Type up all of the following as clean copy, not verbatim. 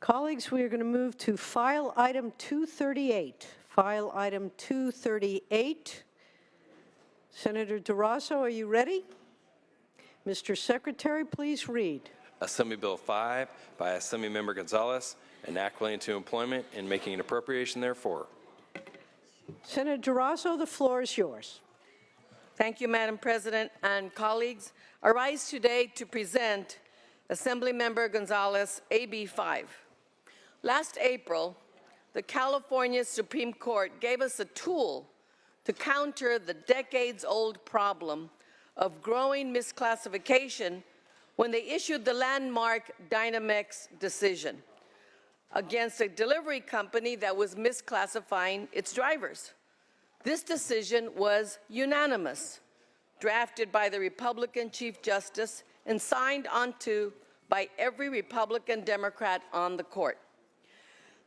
Colleagues, we are going to move to file item 238. File item 238. Senator DeRosso, are you ready? Mr. Secretary, please read. Assembly Bill 5 by Assemblymember Gonzalez, an act relating to employment and making an appropriation therefore. Senator DeRosso, the floor is yours. Thank you, Madam President, and colleagues. I rise today to present Assemblymember Gonzalez AB5. Last April, the California Supreme Court gave us a tool to counter the decades-old problem of growing misclassification when they issued the landmark Dynamex decision against a delivery company that was misclassifying its drivers. This decision was unanimous, drafted by the Republican Chief Justice and signed onto by every Republican Democrat on the court.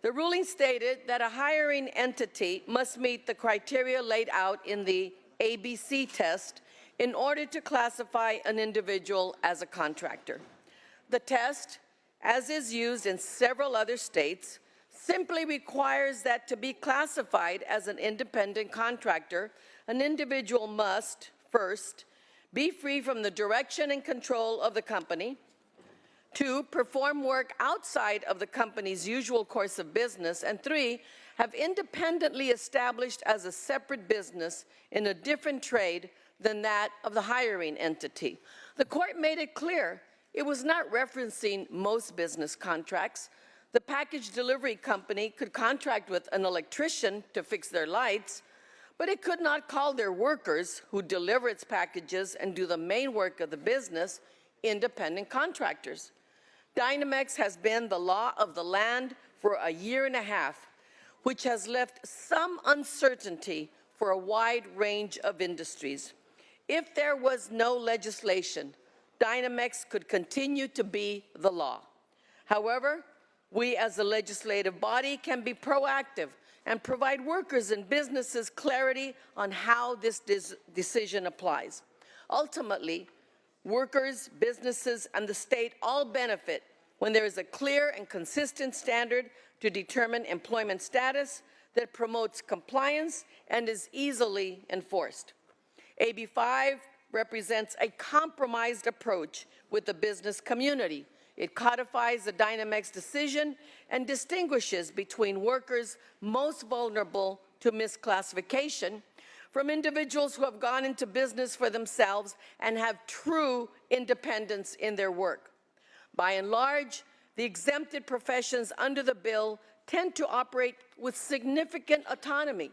The ruling stated that a hiring entity must meet the criteria laid out in the ABC test in order to classify an individual as a contractor. The test, as is used in several other states, simply requires that to be classified as an independent contractor, an individual must, first, be free from the direction and control of the company, 2, perform work outside of the company's usual course of business, and 3, have independently established as a separate business in a different trade than that of the hiring entity. The court made it clear it was not referencing most business contracts. The package delivery company could contract with an electrician to fix their lights, but it could not call their workers who deliver its packages and do the main work of the business independent contractors. Dynamex has been the law of the land for a year and a half, which has left some uncertainty for a wide range of industries. If there was no legislation, Dynamex could continue to be the law. However, we as a legislative body can be proactive and provide workers and businesses clarity on how this decision applies. Ultimately, workers, businesses, and the state all benefit when there is a clear and consistent standard to determine employment status that promotes compliance and is easily enforced. AB5 represents a compromised approach with the business community. It codifies the Dynamex decision and distinguishes between workers most vulnerable to misclassification from individuals who have gone into business for themselves and have true independence in their work. By and large, the exempted professions under the bill tend to operate with significant autonomy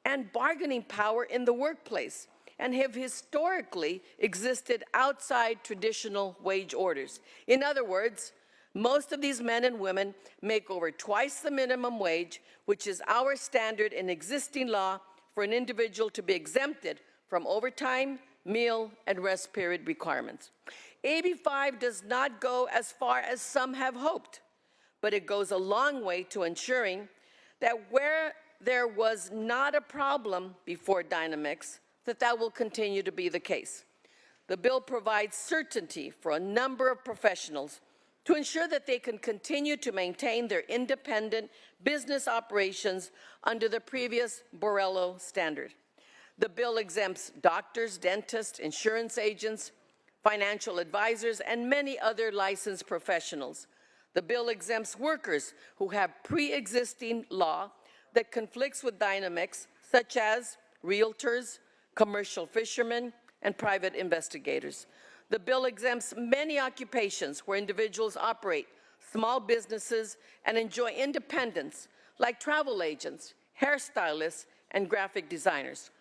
and bargaining power in the workplace and have historically existed outside traditional wage orders. In other words, most of these men and women make over twice the minimum wage, which is our standard in existing law for an individual to be exempted from overtime, meal, and rest period requirements. AB5 does not go as far as some have hoped, but it goes a long way to ensuring that where there was not a problem before Dynamex, that will continue to be the case. The bill provides certainty for a number of professionals to ensure that they can continue to maintain their independent business operations under the previous Borrello standard. The bill exempts doctors, dentists, insurance agents, financial advisors, and many other licensed professionals. The bill exempts workers who have pre-existing law that conflicts with Dynamex, such as realtors, commercial fishermen, and private investigators. The bill exempts many occupations where individuals operate small businesses and enjoy independence, like travel agents, hairstylists, and graphic designers.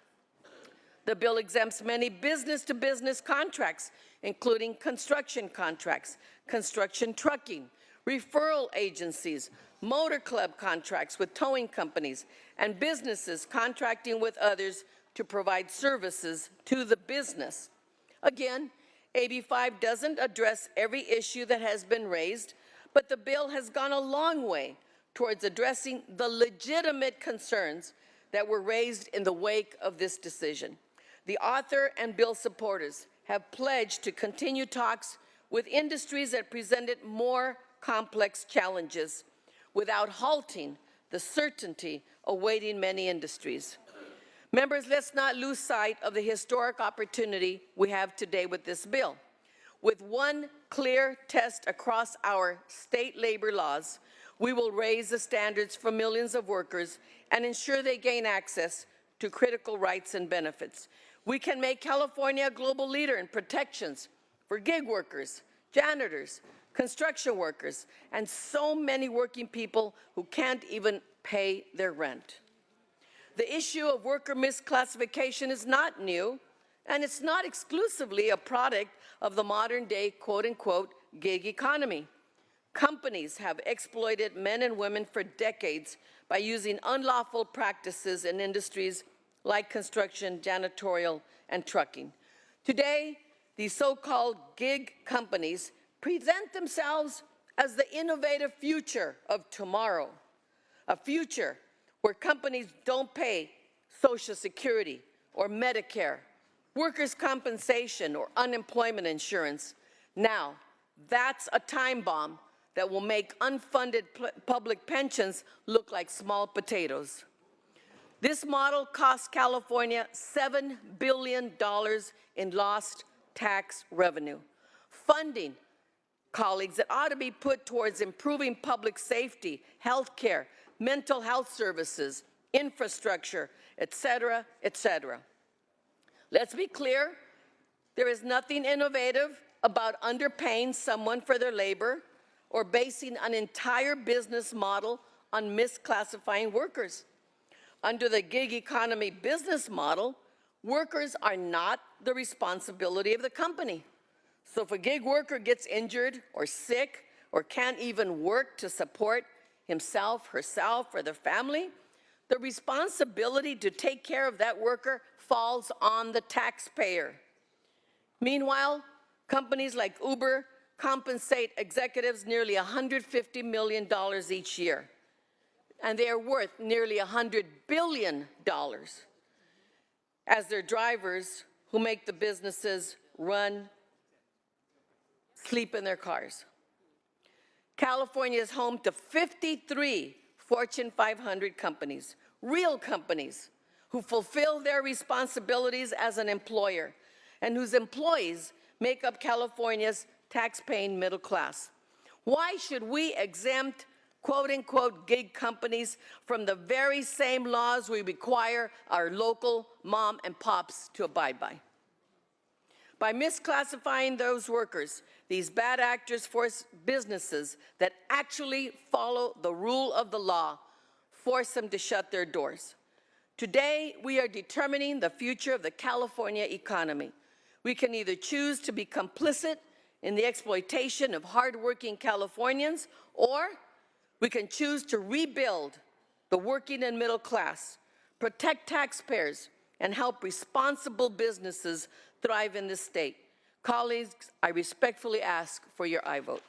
The bill exempts many business-to-business contracts, including construction contracts, construction trucking, referral agencies, motor club contracts with towing companies, and businesses contracting with others to provide services to the business. Again, AB5 doesn't address every issue that has been raised, but the bill has gone a long way towards addressing the legitimate concerns that were raised in the wake of this decision. The author and bill supporters have pledged to continue talks with industries that presented more complex challenges without halting the certainty awaiting many industries. Members, let's not lose sight of the historic opportunity we have today with this bill. With one clear test across our state labor laws, we will raise the standards for millions of workers and ensure they gain access to critical rights and benefits. We can make California a global leader in protections for gig workers, janitors, construction workers, and so many working people who can't even pay their rent. The issue of worker misclassification is not new, and it's not exclusively a product of the modern-day quote-unquote gig economy. Companies have exploited men and women for decades by using unlawful practices in industries like construction, janitorial, and trucking. Today, these so-called gig companies present themselves as the innovative future of tomorrow, a future where companies don't pay Social Security or Medicare, workers' compensation or unemployment insurance. Now, that's a time bomb that will make unfunded public pensions look like small potatoes. This model costs California $7 billion in lost tax revenue. Funding, colleagues, that ought to be put towards improving public safety, health care, mental health services, infrastructure, et cetera, et cetera. Let's be clear, there is nothing innovative about underpaying someone for their labor or basing an entire business model on misclassifying workers. Under the gig economy business model, workers are not the responsibility of the company. So if a gig worker gets injured or sick or can't even work to support himself, herself, or their family, the responsibility to take care of that worker falls on the taxpayer. Meanwhile, companies like Uber compensate executives nearly $150 million each year, and they are worth nearly $100 billion as their drivers who make the businesses run, sleep in their cars. California is home to 53 Fortune 500 companies, real companies, who fulfill their responsibilities as an employer and whose employees make up California's tax-paying middle class. Why should we exempt quote-unquote gig companies from the very same laws we require our local mom and pops to abide by? By misclassifying those workers, these bad actors force businesses that actually follow the rule of the law, force them to shut their doors. Today, we are determining the future of the California economy. We can either choose to be complicit in the exploitation of hardworking Californians, or we can choose to rebuild the working and middle class, protect taxpayers, and help responsible businesses thrive in this state. Colleagues, I respectfully ask for your aye vote.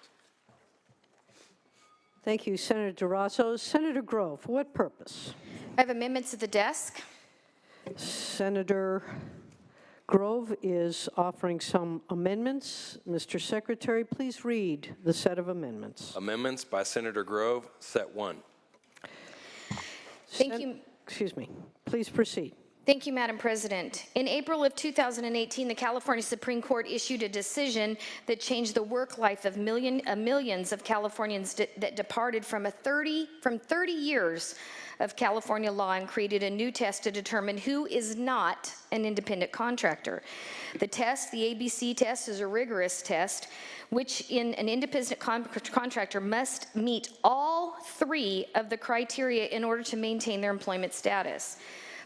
Thank you, Senator DeRosso. Senator Grove, for what purpose? I have amendments at the desk. Senator Grove is offering some amendments. Mr. Secretary, please read the set of amendments. Amendments by Senator Grove, Set 1. Thank you. Excuse me. Please proceed. Thank you, Madam President. In April of 2018, the California Supreme Court issued a decision that changed the work life of millions of Californians that departed from 30 years of California law and created a new test to determine who is not an independent contractor. The test, the ABC test, is a rigorous test which in an independent contractor must meet all three of the criteria in order to maintain their employment status.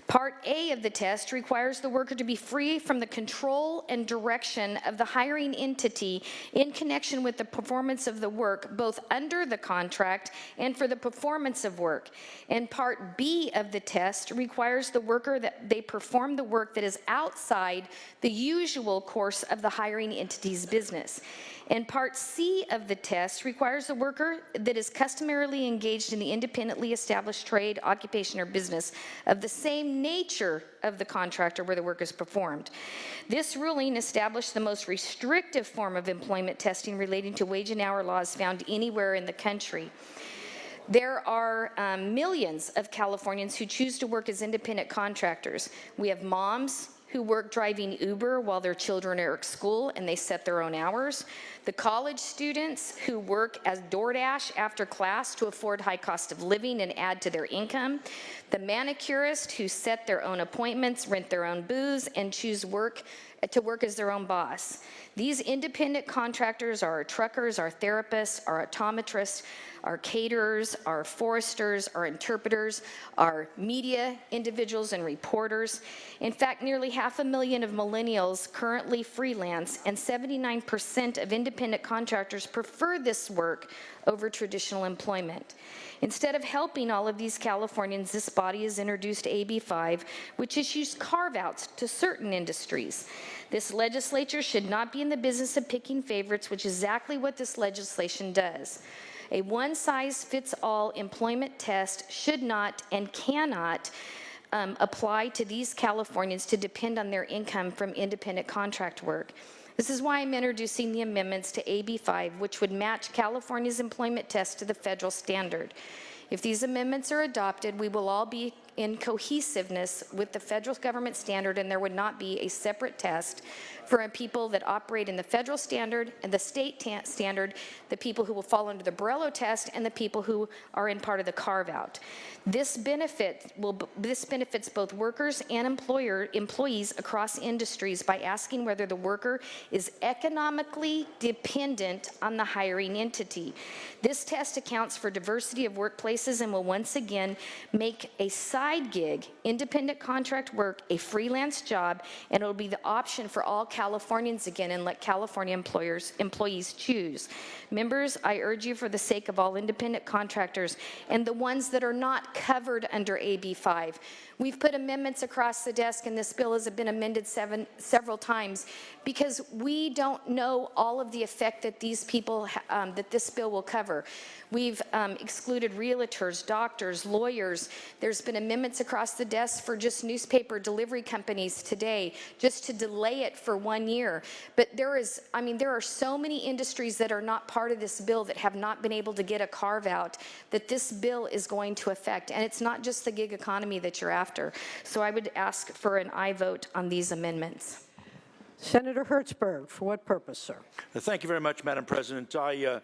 Part A of the test requires the worker to be free from the control and direction of the hiring entity in connection with the performance of the work, both under the contract and for the performance of work. And Part B of the test requires the worker that they perform the work that is outside the usual course of the hiring entity's business. And Part C of the test requires a worker that is customarily engaged in the independently established trade, occupation, or business of the same nature of the contractor where the work is performed. This ruling established the most restrictive form of employment testing relating to wage and hour laws found anywhere in the country. There are millions of Californians who choose to work as independent contractors. We have moms who work driving Uber while their children are at school and they set their own hours. The college students who work as DoorDash after class to afford high cost of living and add to their income. The manicurists who set their own appointments, rent their own booths, and choose to work as their own boss. These independent contractors are our truckers, our therapists, our optometrists, our caterers, our foresters, our interpreters, our media individuals and reporters. In fact, nearly 500,000 of millennials currently freelance, and 79% of independent contractors prefer this work over traditional employment. Instead of helping all of these Californians, this body has introduced AB5, which issues carve-outs to certain industries. This legislature should not be in the business of picking favorites, which is exactly what this legislation does. A one-size-fits-all employment test should not and cannot apply to these Californians to depend on their income from independent contract work. This is why I'm introducing the amendments to AB5, which would match California's employment test to the federal standard. If these amendments are adopted, we will all be in cohesiveness with the federal government standard, and there would not be a separate test for people that operate in the federal standard and the state standard, the people who will fall under the Borrello test, and the people who are in part of the carve-out. This benefits both workers and employees across industries by asking whether the worker is economically dependent on the hiring entity. This test accounts for diversity of workplaces and will once again make a side gig, independent contract work, a freelance job, and it will be the option for all Californians again, and let California employees choose. Members, I urge you, for the sake of all independent contractors and the ones that are not covered under AB5. We've put amendments across the desk, and this bill has been amended several times because we don't know all of the effect that these people, that this bill will cover. We've excluded realtors, doctors, lawyers. There's been amendments across the desk for just newspaper delivery companies today, just to delay it for 1 year. But there are so many industries that are not part of this bill that have not been able to get a carve out that this bill is going to affect. And it's not just the gig economy that you're after. So I would ask for an aye vote on these amendments. Senator Hertzberg, for what purpose, sir? Thank you very much, Madam President. I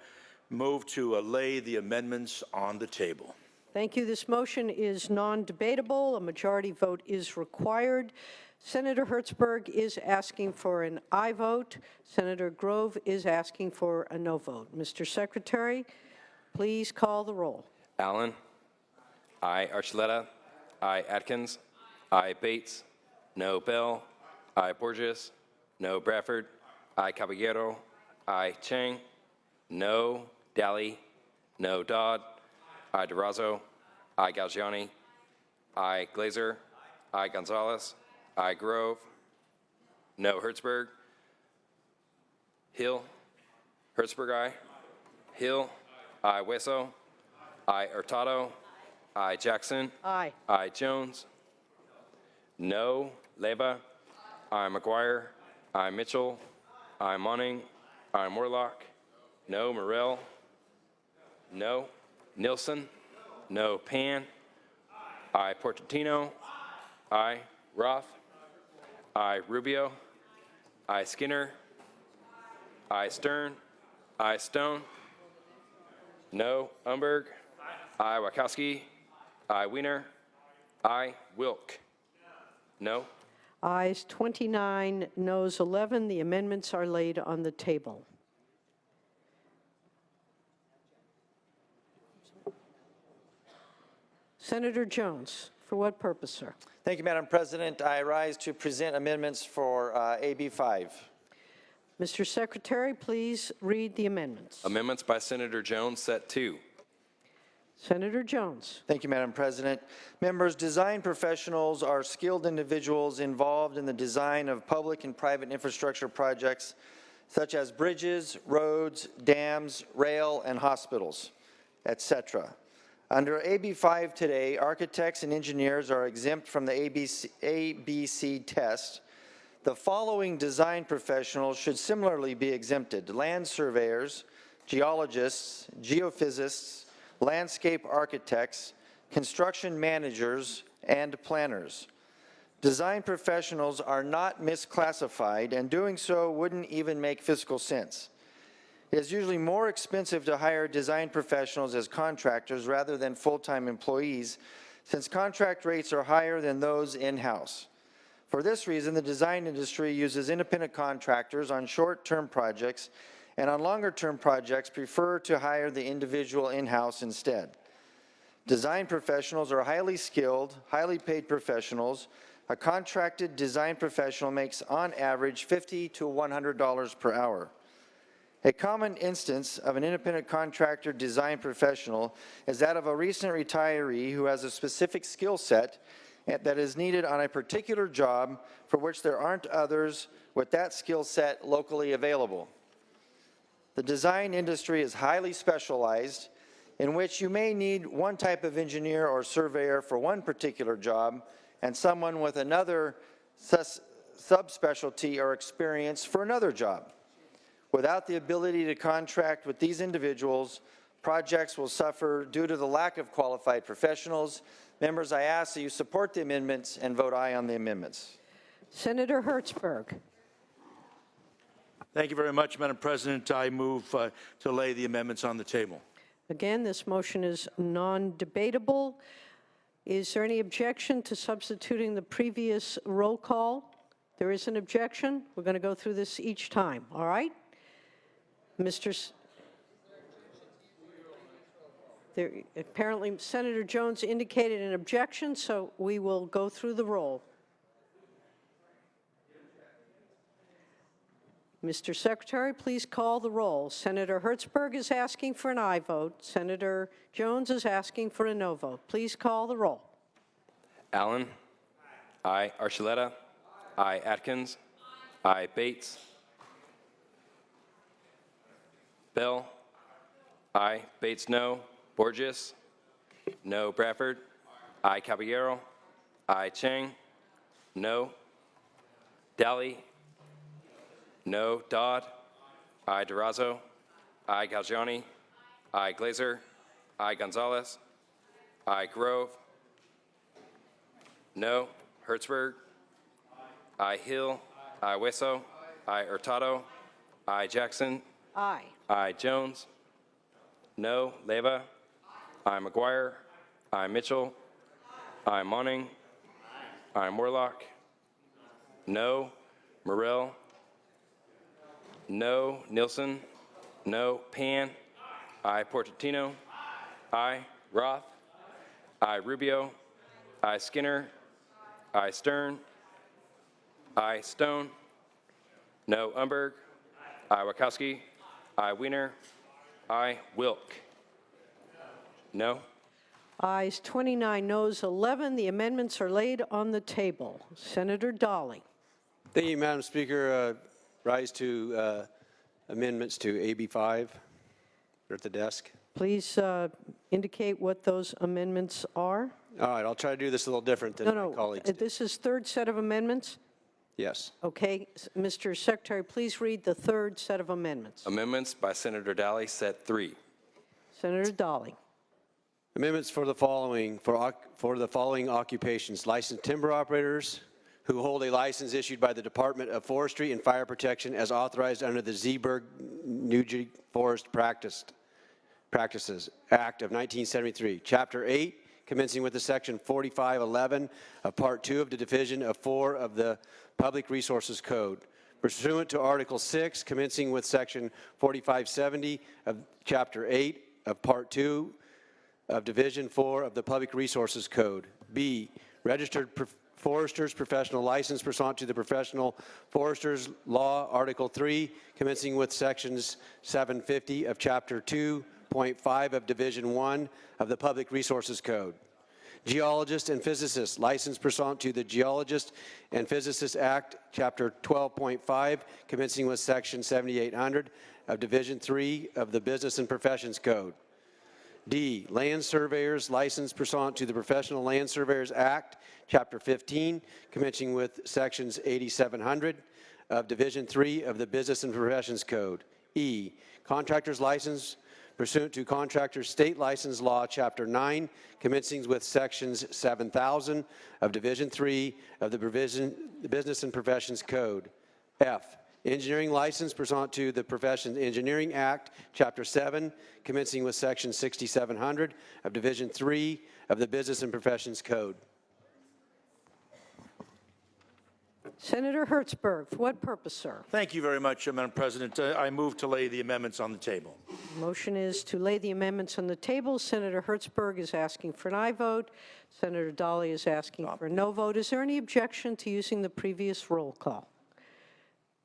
move to lay the amendments on the table. Thank you. This motion is non-debatable. A majority vote is required. Senator Hertzberg is asking for an aye vote. Senator Grove is asking for a no vote. Mr. Secretary, please call the roll. Allen. Aye. Archuleta. Aye. Atkins. Aye. Bates. No. Bell. Aye. Borges. No. Bradford. Aye. Caballero. Aye. Chang. No. Daly. No. Dodd. Aye. Durazo. Aye. Galgiani. Aye. Glazer. Aye. Gonzalez. Aye. Grove. No. Hertzberg. Hill. Hertzberg. Aye. Hill. Aye. Hueso. Aye. Hurtado. Aye. Jackson. Aye. Aye. Jones. No. Leva. Aye. McGuire. Aye. Mitchell. Aye. Monning. Aye. Morlock. No. Morrell. No. Nilsson. No. Pan. Aye. Portantino. Aye. Roth. Aye. Rubio. Aye. Skinner. Aye. Stern. Aye. Stone. No. Umberg. Aye. Wachowski. Aye. Wiener. Aye. Wilk. No. Ayes 29, noes 11. The amendments are laid on the table. Senator Jones, for what purpose, sir? Thank you, Madam President. I rise to present amendments for AB5. Mr. Secretary, please read the amendments. Amendments by Senator Jones, set 2. Senator Jones. Thank you, Madam President. Members, design professionals are skilled individuals involved in the design of public and private infrastructure projects such as bridges, roads, dams, rail, and hospitals, etc. Under AB5 today, architects and engineers are exempt from the ABC test. The following design professionals should similarly be exempted: land surveyors, geologists, geophysicists, landscape architects, construction managers, and planners. Design professionals are not misclassified, and doing so wouldn't even make fiscal sense. It is usually more expensive to hire design professionals as contractors rather than full-time employees, since contract rates are higher than those in-house. For this reason, the design industry uses independent contractors on short-term projects, and on longer-term projects prefer to hire the individual in-house instead. Design professionals are highly skilled, highly paid professionals. A contracted design professional makes on average $50 to $100 per hour. A common instance of an independent contractor design professional is that of a recent retiree who has a specific skill set that is needed on a particular job for which there aren't others with that skill set locally available. The design industry is highly specialized, in which you may need one type of engineer or surveyor for one particular job and someone with another subspecialty or experience for another job. Without the ability to contract with these individuals, projects will suffer due to the lack of qualified professionals. Members, I ask that you support the amendments and vote aye on the amendments. Senator Hertzberg. Thank you very much, Madam President. I move to lay the amendments on the table. Again, this motion is non-debatable. Is there any objection to substituting the previous roll call? There is an objection. We're going to go through this each time, all right? Apparently, Senator Jones indicated an objection, so we will go through the roll. Mr. Secretary, please call the roll. Senator Hertzberg is asking for an aye vote. Senator Jones is asking for a no vote. Please call the roll. Allen. Aye. Archuleta. Aye. Atkins. Aye. Bates. Bell. Aye. Bates, no. Borges. No. Bradford. Aye. Caballero. Aye. Chang. No. Daly. No. Dodd. Aye. Durazo. Aye. Galgiani. Aye. Glazer. Aye. Gonzalez. Aye. Grove. No. Hertzberg. Aye. Hill. Aye. Hueso. Aye. Hurtado. Aye. Jackson. Aye. Aye. Jones. No. Leyva. Aye. McGuire. Aye. Mitchell. Aye. Monning. Aye. Morlock. No. Morrell. No. Nielsen. No. Pan. Aye. Portantino. Aye. Roth. Aye. Rubio. Aye. Skinner. Aye. Stern. Aye. Stone. No. Umberg. Aye. Wachowski. Aye. Wiener. Aye. Wilk. No. Ayes 29, noes 11. The amendments are laid on the table. Senator Dolly. Thank you, Madam Speaker. Rise to amendments to AB5. They're at the desk. Please indicate what those amendments are. All right, I'll try to do this a little different than my colleagues did. This is third set of amendments? Yes. Okay, Mr. Secretary, please read the third set of amendments. Amendments by Senator Daly, set 3. Senator Dolly. Amendments for the following occupations: licensed timber operators who hold a license issued by the Department of Forestry and Fire Protection as authorized under the Zeeburg New Forest Practices Act of 1973. Chapter 8, commencing with the section 4511 of Part 2 of the Division of 4 of the Public Resources Code. Pursuant to Article 6, commencing with section 4570 of Chapter 8 of Part 2 of Division 4 of the Public Resources Code. B, registered forester's professional license pursuant to the Professional Foresters Law, Article 3, commencing with sections 750 of Chapter 2.5 of Division 1 of the Public Resources Code. Geologist and physicist, licensed pursuant to the Geologist and Physicist Act, Chapter 12.5, commencing with Section 7800 of Division 3 of the Business and Professions Code. D, land surveyors, licensed pursuant to the Professional Land Surveyors Act, Chapter 15, commencing with Sections 8700 of Division 3 of the Business and Professions Code. E, contractors licensed pursuant to Contractors State License Law, Chapter 9, commencing with Sections 7000 of Division 3 of the Business and Professions Code. F, engineering license pursuant to the Professions Engineering Act, Chapter 7, commencing with Section 6700 of Division 3 of the Business and Professions Code. Senator Hertzberg, for what purpose, sir? Thank you very much, Madam President. I move to lay the amendments on the table. Motion is to lay the amendments on the table. Senator Hertzberg is asking for an aye vote. Senator Dawley is asking for a no vote. Is there any objection to using the previous roll call?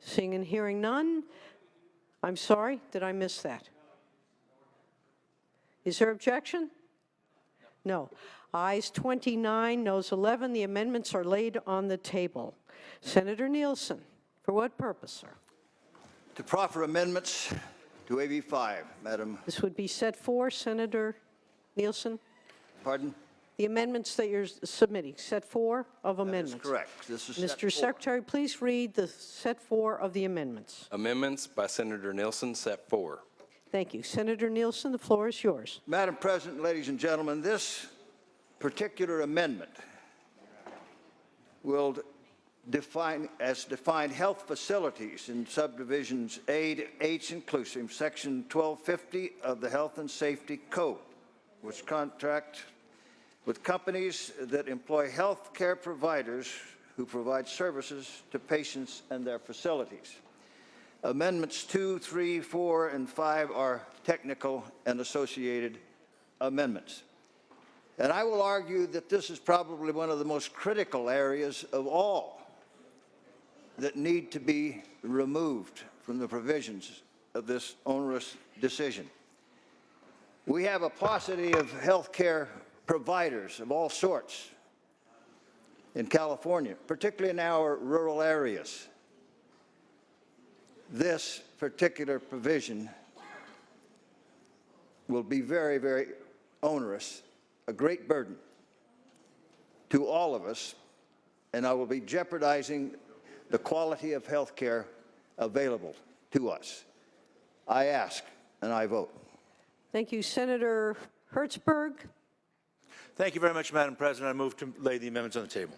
Seeing and hearing none. I'm sorry, did I miss that? Is there objection? No. Ayes 29, noes 11. The amendments are laid on the table. Senator Nielsen, for what purpose, sir? To proffer amendments to AB5, Madam. This would be set for, Senator Nielsen? Pardon? The amendments that you're submitting, set for of That is amendments. correct. This is set Mr. for. Secretary, please read the set for of the amendments. Amendments by Senator Nielsen, Sept 4. Thank you. Senator Nielsen, the floor is yours. Madam President, ladies and gentlemen, this particular amendment will define health facilities in subdivisions A to H inclusive, Section 1250 of the Health and Safety Code, which contract with companies that employ health care providers who provide services to patients and their facilities. Amendments 2, 3, 4, and 5 are technical and associated amendments. And I will argue that this is probably one of the most critical areas of all that need to be removed from the provisions of this onerous decision. We have a paucity of health care providers of all sorts in California, particularly in our rural areas. This particular provision will be very, very onerous, a great burden to all of us, and I will be jeopardizing the quality of health care available to us. I ask and I vote. Thank you. Senator Hertzberg. Thank you very much, Madam President. I move to lay the amendments on the table.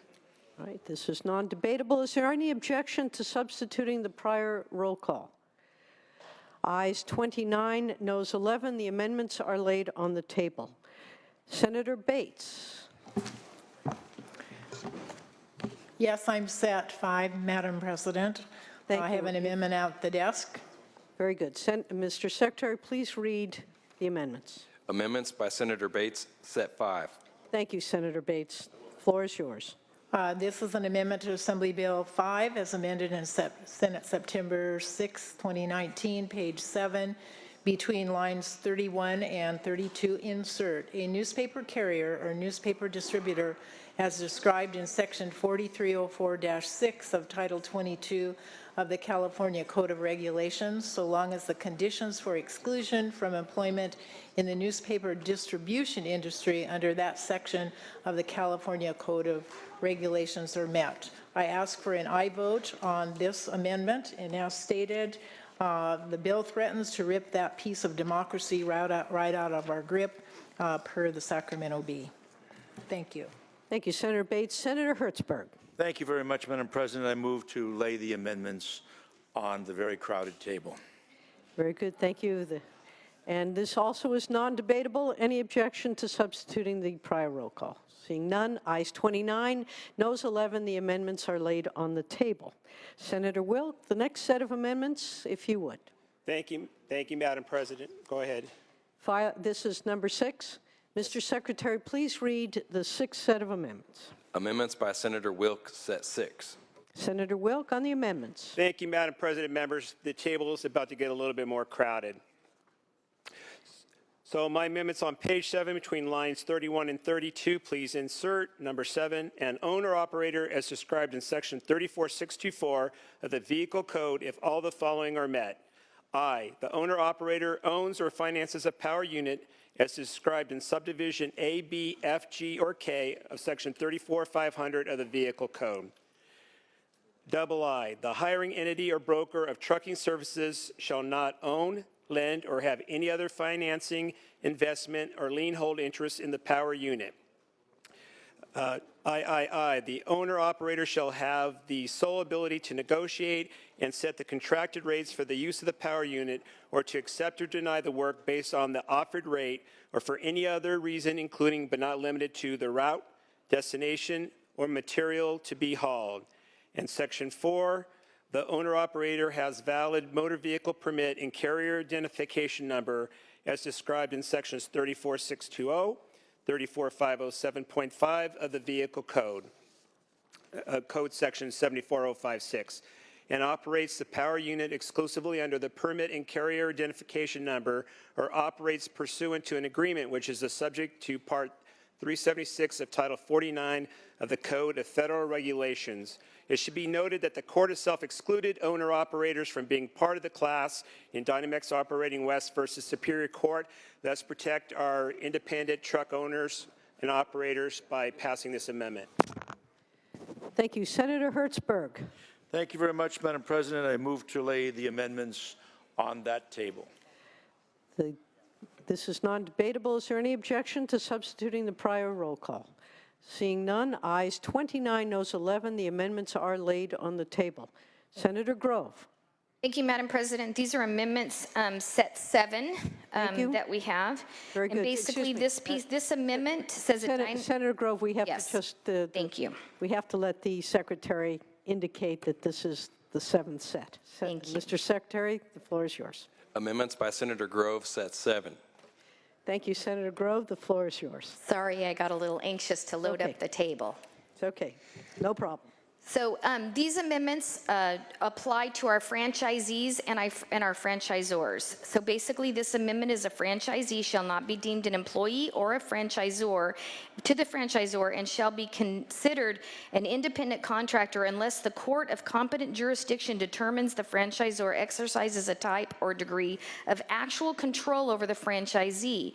All right, this is non-debatable. Is there any objection to substituting the prior roll call? Ayes 29, noes 11. The amendments are laid on the table. Senator Bates. Yes, I'm set 5, Madam President. Thank I you. have an amendment out the desk. Very good. Mr. Secretary, please read the amendments. Amendments by Senator Bates, Sept 5. Thank you, Senator Bates. The floor is yours. This is an amendment to Assembly Bill 5 as amended in Senate September 6, 2019, page 7. Between lines 31 and 32, insert a newspaper carrier or newspaper distributor as described in section 4304-6 of Title 22 of the California Code of Regulations, so long as the conditions for exclusion from employment in the newspaper distribution industry under that section of the California Code of Regulations are met. I ask for an aye vote on this amendment, and as stated, the bill threatens to rip that piece of democracy right out of our grip per the Sacramento Bee. Thank you. Thank you, Senator Bates. Senator Hertzberg. Thank you very much, Madam President. I move to lay the amendments on the very crowded table. Very good. Thank you. And this also is non-debatable. Any objection to substituting the prior roll call? Seeing none, ayes 29, noes 11. The amendments are laid on the table. Senator Wilk, the next set of amendments, if you would. Thank you, Madam President. Go ahead. This is number 6. Mr. Secretary, please read the 6th set of amendments. Amendments by Senator Wilk, Set 6. Senator Wilk on the amendments. Thank you, Madam President. Members, the table is about to get a little bit more crowded. So my amendments on page 7 between lines 31 and 32, please insert number 7, an owner-operator as described in section 34624 of the Vehicle Code if all the following are met. I, the owner-operator owns or finances a power unit as described in subdivision A, B, F, G, or K of section 34500 of the Vehicle Code. Double I, the hiring entity or broker of trucking services shall not own, lend, or have any other financing, investment, or lien hold interest in the power unit. III, the owner-operator shall have the sole ability to negotiate and set the contracted rates for the use of the power unit or to accept or deny the work based on the offered rate or for any other reason, including but not limited to the route, destination, or material to be hauled. And Section 4, the owner-operator has valid motor vehicle permit and carrier identification number as described in Sections 34620, 34507.5 of the Vehicle Code, Code Section 74056, and operates the power unit exclusively under the permit and carrier identification number or operates pursuant to an agreement which is the subject to Part 376 of Title 49 of the Code of Federal Regulations. It should be noted that the court itself excluded owner-operators from being part of the class in Dynamex Operating West versus Superior Court, thus protect our independent truck owners and operators by passing this amendment. Thank you. Senator Hertzberg. Thank you very much, Madam President. I move to lay the amendments on that table. This is non-debatable. Is there any objection to substituting the prior roll call? Seeing none, ayes 29, noes 11. The amendments are laid on the table. Senator Grove. Thank you, Madam President. These are amendments Set 7 that we have. Very good. And basically, this amendment says Senator Grove, we have Yes. to just Thank you. we have to let the secretary indicate that this is the 7th set. Thank you. Mr. Secretary, the floor is yours. Amendments by Senator Grove, Set 7. Thank you, Senator Grove. The floor is yours. Sorry, I got a little anxious to load Okay. up the table. It's okay. No problem. So these amendments apply to our franchisees and our franchisors. So basically, this amendment is a franchisee shall not be deemed an employee or a franchisor to the franchisor and shall be considered an independent contractor unless the court of competent jurisdiction determines the franchisor exercises a type or degree of actual control over the franchisee.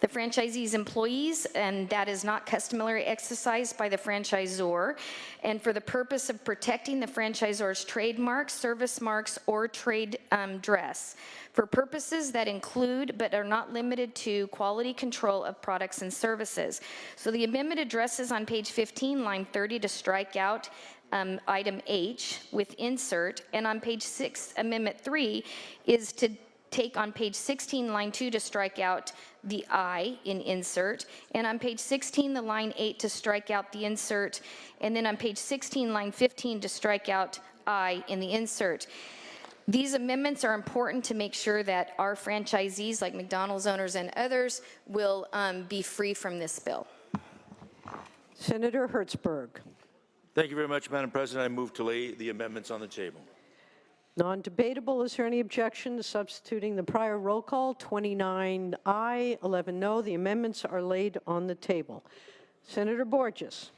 The franchisee's employees, and that is not customary exercised by the franchisor, and for the purpose of protecting the franchisor's trademarks, service marks, or trade dress, for purposes that include but are not limited to quality control of products and services. So the amendment addresses on page 15, line 30, to strike out item H with insert, and on page 6, amendment 3, is to take on page 16, line 2, to strike out the I in insert, and on page 16, the line 8, to strike out the insert, and then on page 16, line 15, to strike out I in the insert. These amendments are important to make sure that our franchisees, like McDonald's owners and others, will be free from this bill. Senator Hertzberg. Thank you very much, Madam President. I move to lay the amendments on the table. Non-debatable. Is there any objection to substituting the prior roll call? 29 aye, 11 no. The amendments are laid on the table. Senator Borges.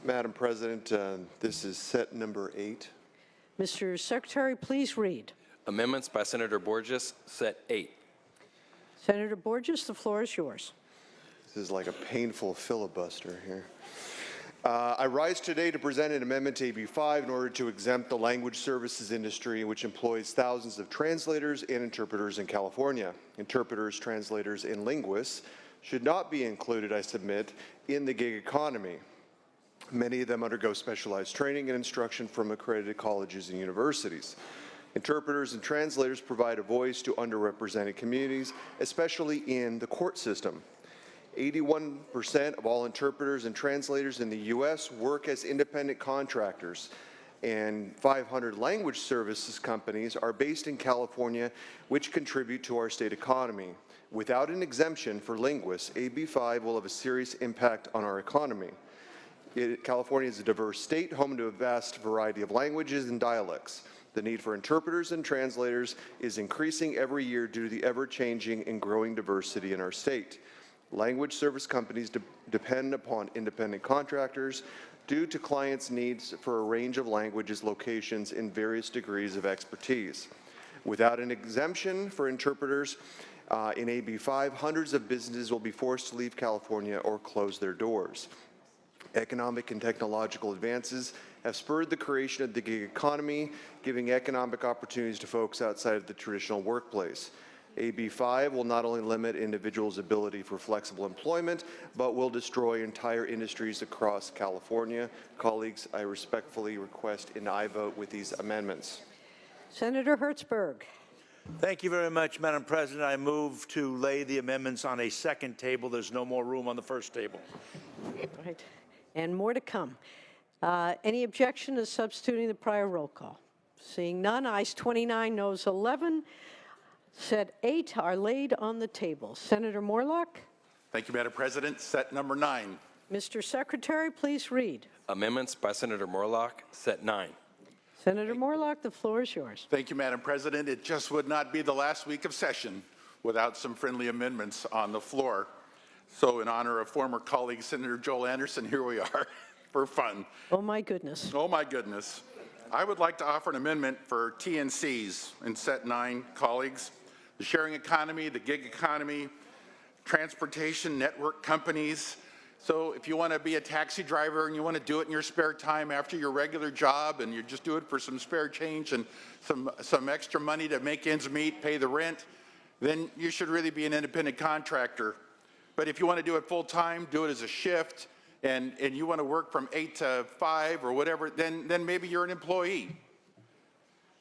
Madam President, this is set number 8. Mr. Secretary, please read. Amendments by Senator Borges, Set 8. Senator Borges, the floor is yours. This is like a painful filibuster here. I rise today to present an amendment to AB5 in order to exempt the language services industry, which employs thousands of translators and interpreters in California. Interpreters, translators, and linguists should not be included, I submit, in the gig economy. Many of them undergo specialized training and instruction from accredited colleges and universities. Interpreters and translators provide a voice to underrepresented communities, especially in the court system. 81% of all interpreters and translators in the U.S. work as independent contractors, and 500 language services companies are based in California, which contribute to our state economy. Without an exemption for linguists, AB5 will have a serious impact on our economy. California is a diverse state, home to a vast variety of languages and dialects. The need for interpreters and translators is increasing every year due to the ever-changing and growing diversity in our state. Language service companies depend upon independent contractors due to clients' needs for a range of languages, locations, and various degrees of expertise. Without an exemption for interpreters in AB5, hundreds of businesses will be forced to leave California or close their doors. Economic and technological advances have spurred the creation of the gig economy, giving economic opportunities to folks outside of the traditional workplace. AB5 will not only limit individuals' ability for flexible employment, but will destroy entire industries across California. Colleagues, I respectfully request an aye vote with these amendments. Senator Hertzberg. Thank you very much, Madam President. I move to lay the amendments on a second table. There's no more room on the first table. Right. And more to come. Any objection to substituting the prior roll call? Seeing none, ayes 29, noes 11. Set 8 are laid on the table. Senator Morlock. Thank you, Madam President. Set number 9. Mr. Secretary, please read. Amendments by Senator Morlock, Set 9. Senator Morlock, the floor is yours. Thank you, Madam President. It just would not be the last week of session without some friendly amendments on the floor. So in honor of former colleague Senator Joel Anderson, here we are for fun. Oh, my goodness. Oh, my goodness. I would like to offer an amendment for TNCs in Set 9, colleagues. The sharing economy, the gig economy, transportation network companies. So if you want to be a taxi driver and you want to do it in your spare time after your regular job and you just do it for some spare change and some extra money to make ends meet, pay the rent, then you should really be an independent contractor. But if you want to do it full time, do it as a shift, and you want to work from 8 to 5 or whatever, then maybe you're an employee.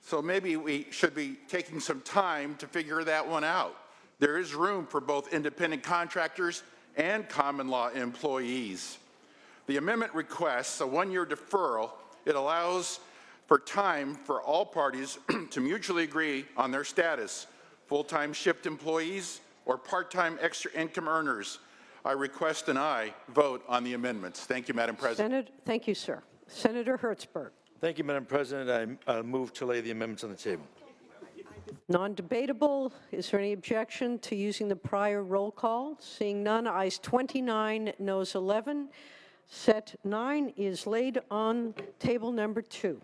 So maybe we should be taking some time to figure that one out. There is room for both independent contractors and common law employees. The amendment requests a one-year deferral. It allows for time for all parties to mutually agree on their status, full-time shift employees or part-time extra income earners. I request an aye vote on the amendments. Thank you, Madam President. Thank you, sir. Senator Hertzberg. Thank you, Madam President. I move to lay the amendments on the table. Non-debatable. Is there any objection to using the prior roll call? Seeing none, ayes 29, noes 11. Set 9 is laid on table number 2.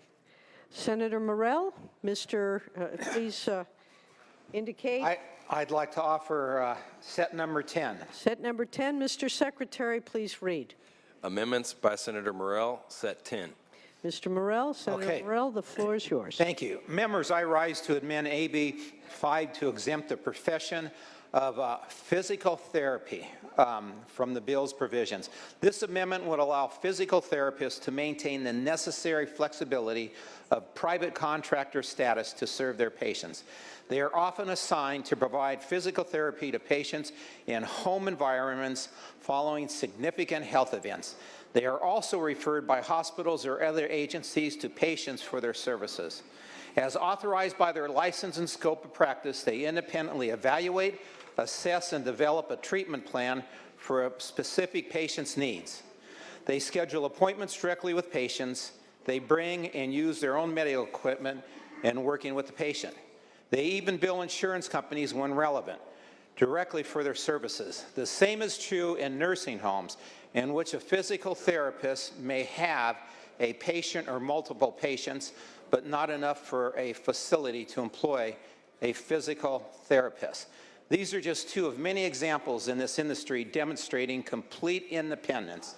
Senator Morell, please indicate. I'd like to offer set number 10. Set number 10, Mr. Secretary, please read. Amendments by Senator Morell, Set 10. Mr. Morell, Senator Morell, the floor is yours. Thank you. Members, I rise to amend AB 5 to exempt the profession of physical therapy from the bill's provisions. This amendment would allow physical therapists to maintain the necessary flexibility of private contractor status to serve their patients. They are often assigned to provide physical therapy to patients in home environments following significant health events. They are also referred by hospitals or other agencies to patients for their services. As authorized by their license and scope of practice, they independently evaluate, assess, and develop a treatment plan for a specific patient's needs. They schedule appointments directly with patients. They bring and use their own medical equipment in working with the patient. They even bill insurance companies when relevant, directly for their services. The same is true in nursing homes, in which a physical therapist may have a patient or multiple patients, but not enough for a facility to employ a physical therapist. These are just two of many examples in this industry demonstrating complete independence.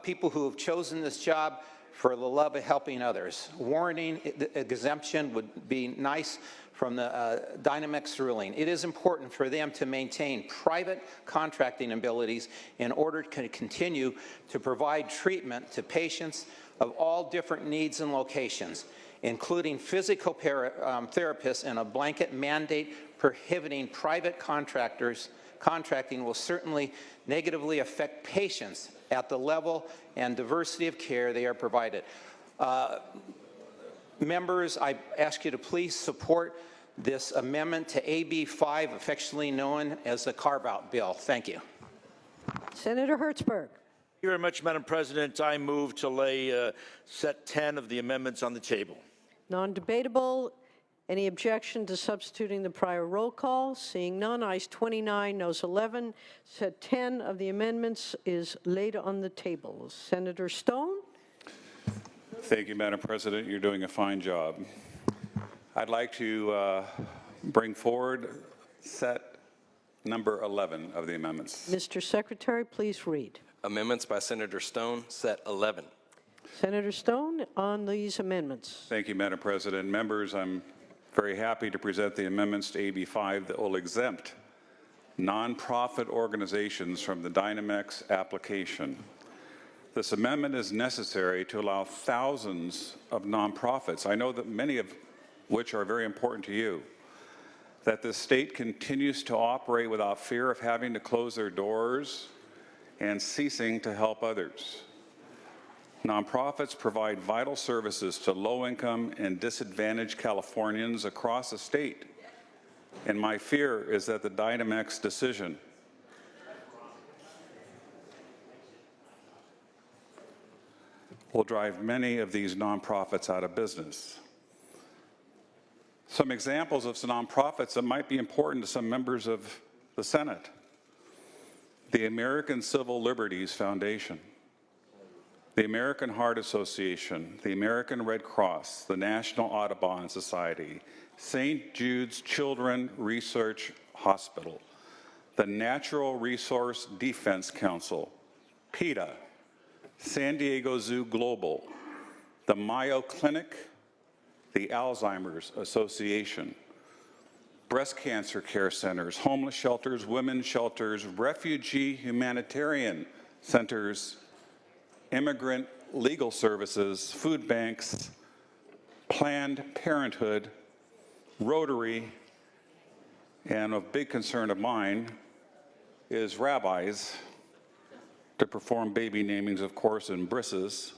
People who have chosen this job for the love of helping others. Warranting exemption would be nice from the Dynamex ruling. It is important for them to maintain private contracting abilities in order to continue to provide treatment to patients of all different needs and locations, including physical therapists, and a blanket mandate prohibiting private contracting will certainly negatively affect patients at the level and diversity of care they are provided. Members, I ask you to please support this amendment to AB 5, affectionately known as the carve-out bill. Thank you. Senator Hertzberg. Thank you very much, Madam President. I move to lay set 10 of the amendments on the table. Non-debatable. Any objection to substituting the prior roll call? Seeing none, ayes 29, noes 11. Set 10 of the amendments is laid on the table. Senator Stone. Thank you, Madam President. You're doing a fine job. I'd like to bring forward set number 11 of the amendments. Mr. Secretary, please read. Amendments by Senator Stone, Set 11. Senator Stone on these amendments. Thank you, Madam President. Members, I'm very happy to present the amendments to AB5 that will exempt nonprofit organizations from the Dynamex application. This amendment is necessary to allow thousands of nonprofits, I know that many of which are very important to you, that the state continues to operate without fear of having to close their doors and ceasing to help others. Nonprofits provide vital services to low-income and disadvantaged Californians across the state. And my fear is that the Dynamex decision will drive many of these nonprofits out of business. Some examples of some nonprofits that might be important to some members of the Senate: the American Civil Liberties Foundation, the American Heart Association, the American Red Cross, the National Audubon Society, St. Jude's Children Research Hospital, the Natural Resource Defense Council, PETA, San Diego Zoo Global, the Mayo Clinic, the Alzheimer's Association, breast cancer care centers, homeless shelters, women's shelters, refugee humanitarian centers, immigrant legal services, food banks, Planned Parenthood, Rotary, and a big concern of mine is rabbis to perform baby namings, of course, and brisses.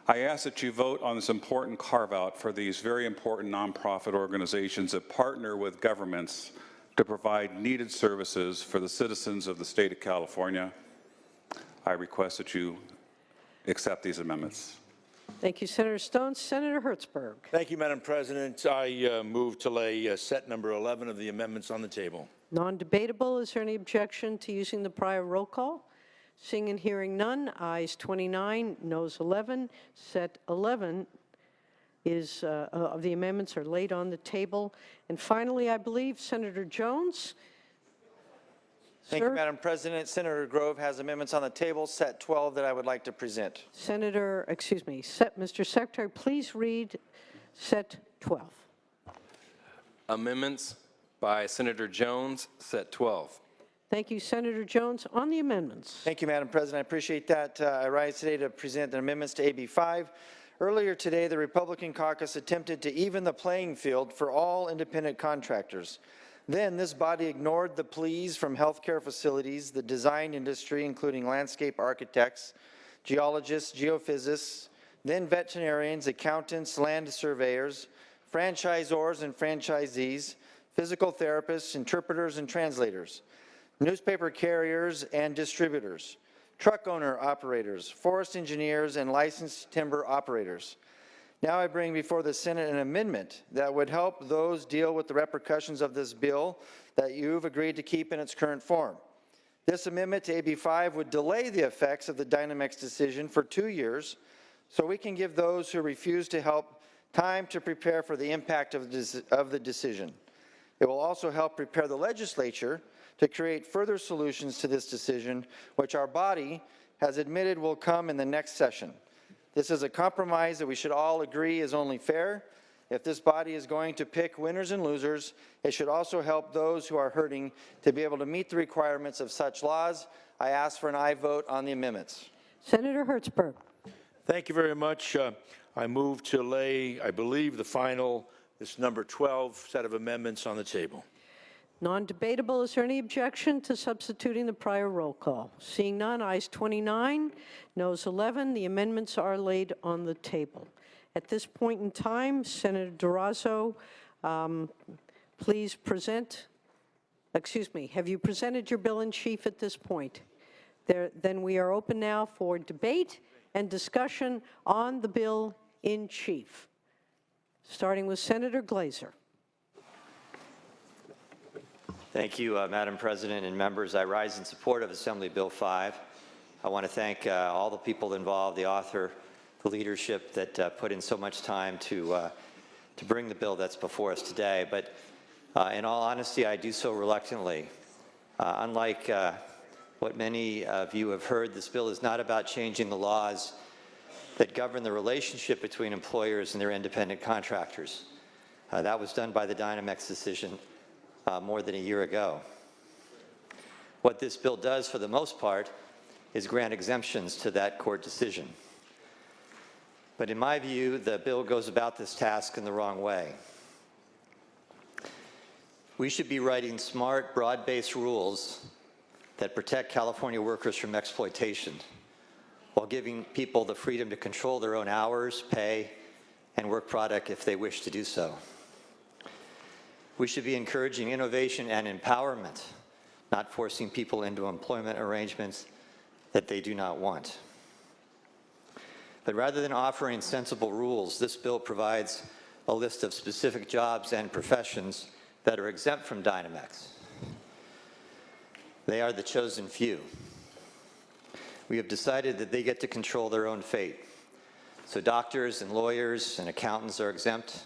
I ask that you vote on this important carve-out for these very important nonprofit organizations that partner with governments to provide needed services for the citizens of the state of California. I request that you accept these amendments. Thank you, Senator Stone. Senator Hertzberg. Thank you, Madam President. I move to lay set number 11 of the amendments on the table. Non-debatable. Is there any objection to using the prior roll call? Seeing and hearing none, ayes 29, noes 11. Set 11 is, of the amendments are laid on the table. And finally, I believe Senator Jones. Thank you, Madam President. Senator Grove has amendments on the table, set 12, that I would like to present. Mr. Secretary, please read set 12. Amendments by Senator Jones, set 12. Thank you, Senator Jones. On the amendments. Thank you, Madam President. I appreciate that. I rise today to present the amendments to AB5. Earlier today, the Republican caucus attempted to even the playing field for all independent contractors. Then this body ignored the pleas from healthcare facilities, the design industry, including landscape architects, geologists, geophysicists, then veterinarians, accountants, land surveyors, franchisors and franchisees, physical therapists, interpreters and translators, newspaper carriers and distributors, truck owner operators, forest engineers, and licensed timber operators. Now I bring before the Senate an amendment that would help those deal with the repercussions of this bill that you've agreed to keep in its current form. This amendment to AB5 would delay the effects of the Dynamex decision for 2 years so we can give those who refuse to help time to prepare for the impact of the decision. It will also help prepare the legislature to create further solutions to this decision, which our body has admitted will come in the next session. This is a compromise that we should all agree is only fair. If this body is going to pick winners and losers, it should also help those who are hurting to be able to meet the requirements of such laws. I ask for an aye vote on the amendments. Senator Hertzberg. Thank you very much. I move to lay, I believe, the final, this number 12 set of amendments on the table. Non-debatable. Is there any objection to substituting the prior roll call? Seeing none, ayes 29, noes 11. The amendments are laid on the table. At this point in time, Senator Durazo, please present. Excuse me, have you presented your bill in chief at this point? Then we are open now for debate and discussion on the bill in chief, starting with Senator Glazer. Thank you, Madam President and members. I rise in support of Assembly Bill 5. I want to thank all the people involved, the author, the leadership that put in so much time to bring the bill that's before us today. But in all honesty, I do so reluctantly. Unlike what many of you have heard, this bill is not about changing the laws that govern the relationship between employers and their independent contractors. That was done by the Dynamex decision more than a year ago. What this bill does, for the most part, is grant exemptions to that court decision. But in my view, the bill goes about this task in the wrong way. We should be writing smart, broad-based rules that protect California workers from exploitation, while giving people the freedom to control their own hours, pay, and work product if they wish to do so. We should be encouraging innovation and empowerment, not forcing people into employment arrangements that they do not want. But rather than offering sensible rules, this bill provides a list of specific jobs and professions that are exempt from Dynamex. They are the chosen few. We have decided that they get to control their own fate. So doctors and lawyers and accountants are exempt,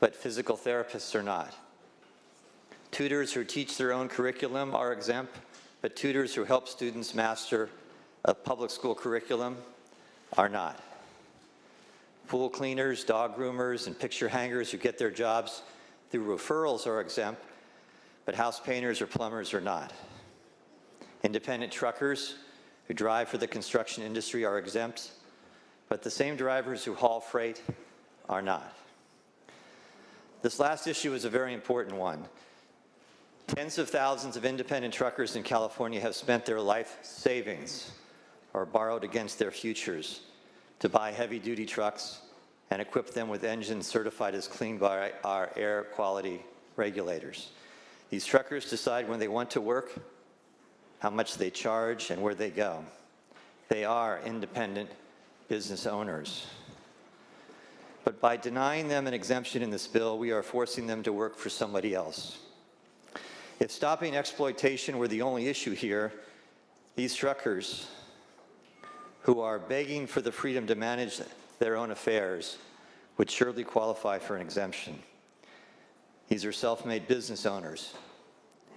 but physical therapists are not. Tutors who teach their own curriculum are exempt, but tutors who help students master a public school curriculum are not. Pool cleaners, dog groomers, and picture hangers who get their jobs through referrals are exempt, but house painters or plumbers are not. Independent truckers who drive for the construction industry are exempt, but the same drivers who haul freight are not. This last issue is a very important one. Tens of thousands of independent truckers in California have spent their life savings or borrowed against their futures to buy heavy-duty trucks and equip them with engines certified as clean by our air quality regulators. These truckers decide when they want to work, how much they charge, and where they go. They are independent business owners. But by denying them an exemption in this bill, we are forcing them to work for somebody else. If stopping exploitation were the only issue here, these truckers who are begging for the freedom to manage their own affairs would surely qualify for an exemption. These are self-made business owners,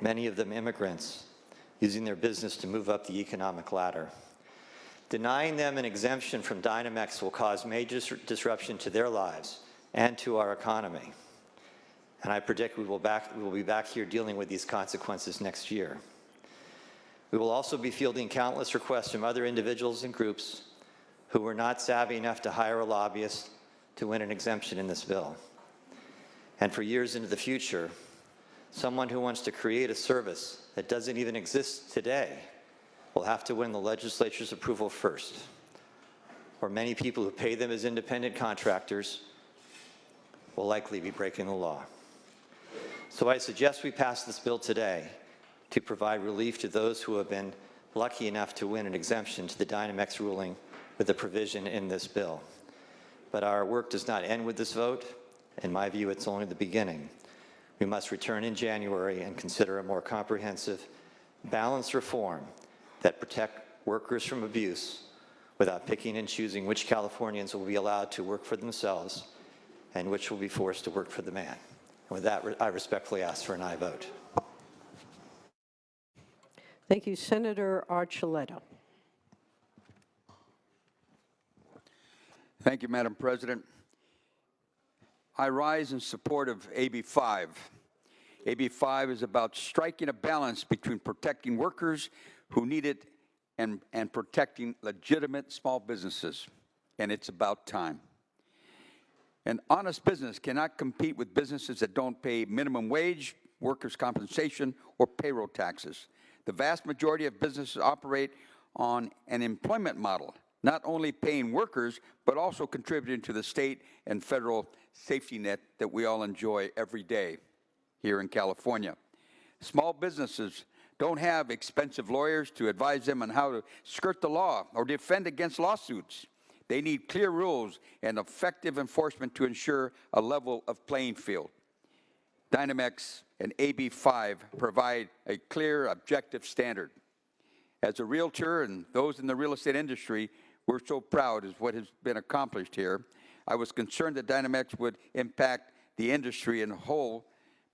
many of them immigrants, using their business to move up the economic ladder. Denying them an exemption from Dynamex will cause major disruption to their lives and to our economy. And I predict we will be back here dealing with these consequences next year. We will also be fielding countless requests from other individuals and groups who were not savvy enough to hire a lobbyist to win an exemption in this bill. And for years into the future, someone who wants to create a service that doesn't even exist today will have to win the legislature's approval first. Or many people who pay them as independent contractors will likely be breaking the law. So I suggest we pass this bill today to provide relief to those who have been lucky enough to win an exemption to the Dynamex ruling with a provision in this bill. But our work does not end with this vote. In my view, it's only the beginning. We must return in January and consider a more comprehensive, balanced reform that protect workers from abuse without picking and choosing which Californians will be allowed to work for themselves and which will be forced to work for the man. And with that, I respectfully ask for an aye vote. Thank you, Senator Archuleta. Thank you, Madam President. I rise in support of AB5. AB5 is about striking a balance between protecting workers who need it and protecting legitimate small businesses, and it's about time. An honest business cannot compete with businesses that don't pay minimum wage, workers' compensation, or payroll taxes. The vast majority of businesses operate on an employment model, not only paying workers, but also contributing to the state and federal safety net that we all enjoy every day here in California. Small businesses don't have expensive lawyers to advise them on how to skirt the law or defend against lawsuits. They need clear rules and effective enforcement to ensure a level of playing field. Dynamex and AB5 provide a clear, objective standard. As a realtor and those in the real estate industry, we're so proud of what has been accomplished here. I was concerned that Dynamex would impact the industry in whole,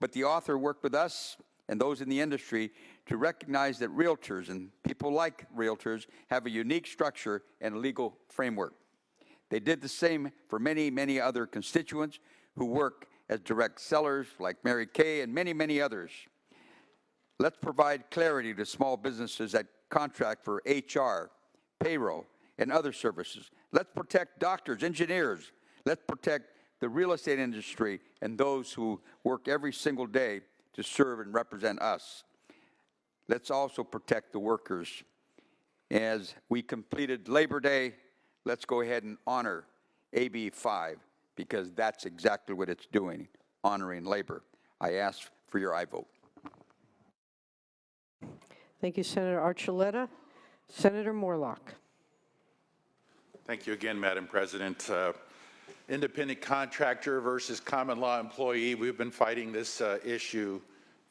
but the author worked with us and those in the industry to recognize that realtors and people like realtors have a unique structure and legal framework. They did the same for many, many other constituents who work as direct sellers like Mary Kay and many, many others. Let's provide clarity to small businesses that contract for HR, payroll, and other services. Let's protect doctors, engineers. Let's protect the real estate industry and those who work every single day to serve and represent us. Let's also protect the workers. As we completed Labor Day, let's go ahead and honor AB 5, because that's exactly what it's doing, honoring labor. I ask for your aye vote. Thank you, Senator Archuleta. Senator Morlock. Thank you again, Madam President. Independent contractor versus common law employee. We've been fighting this issue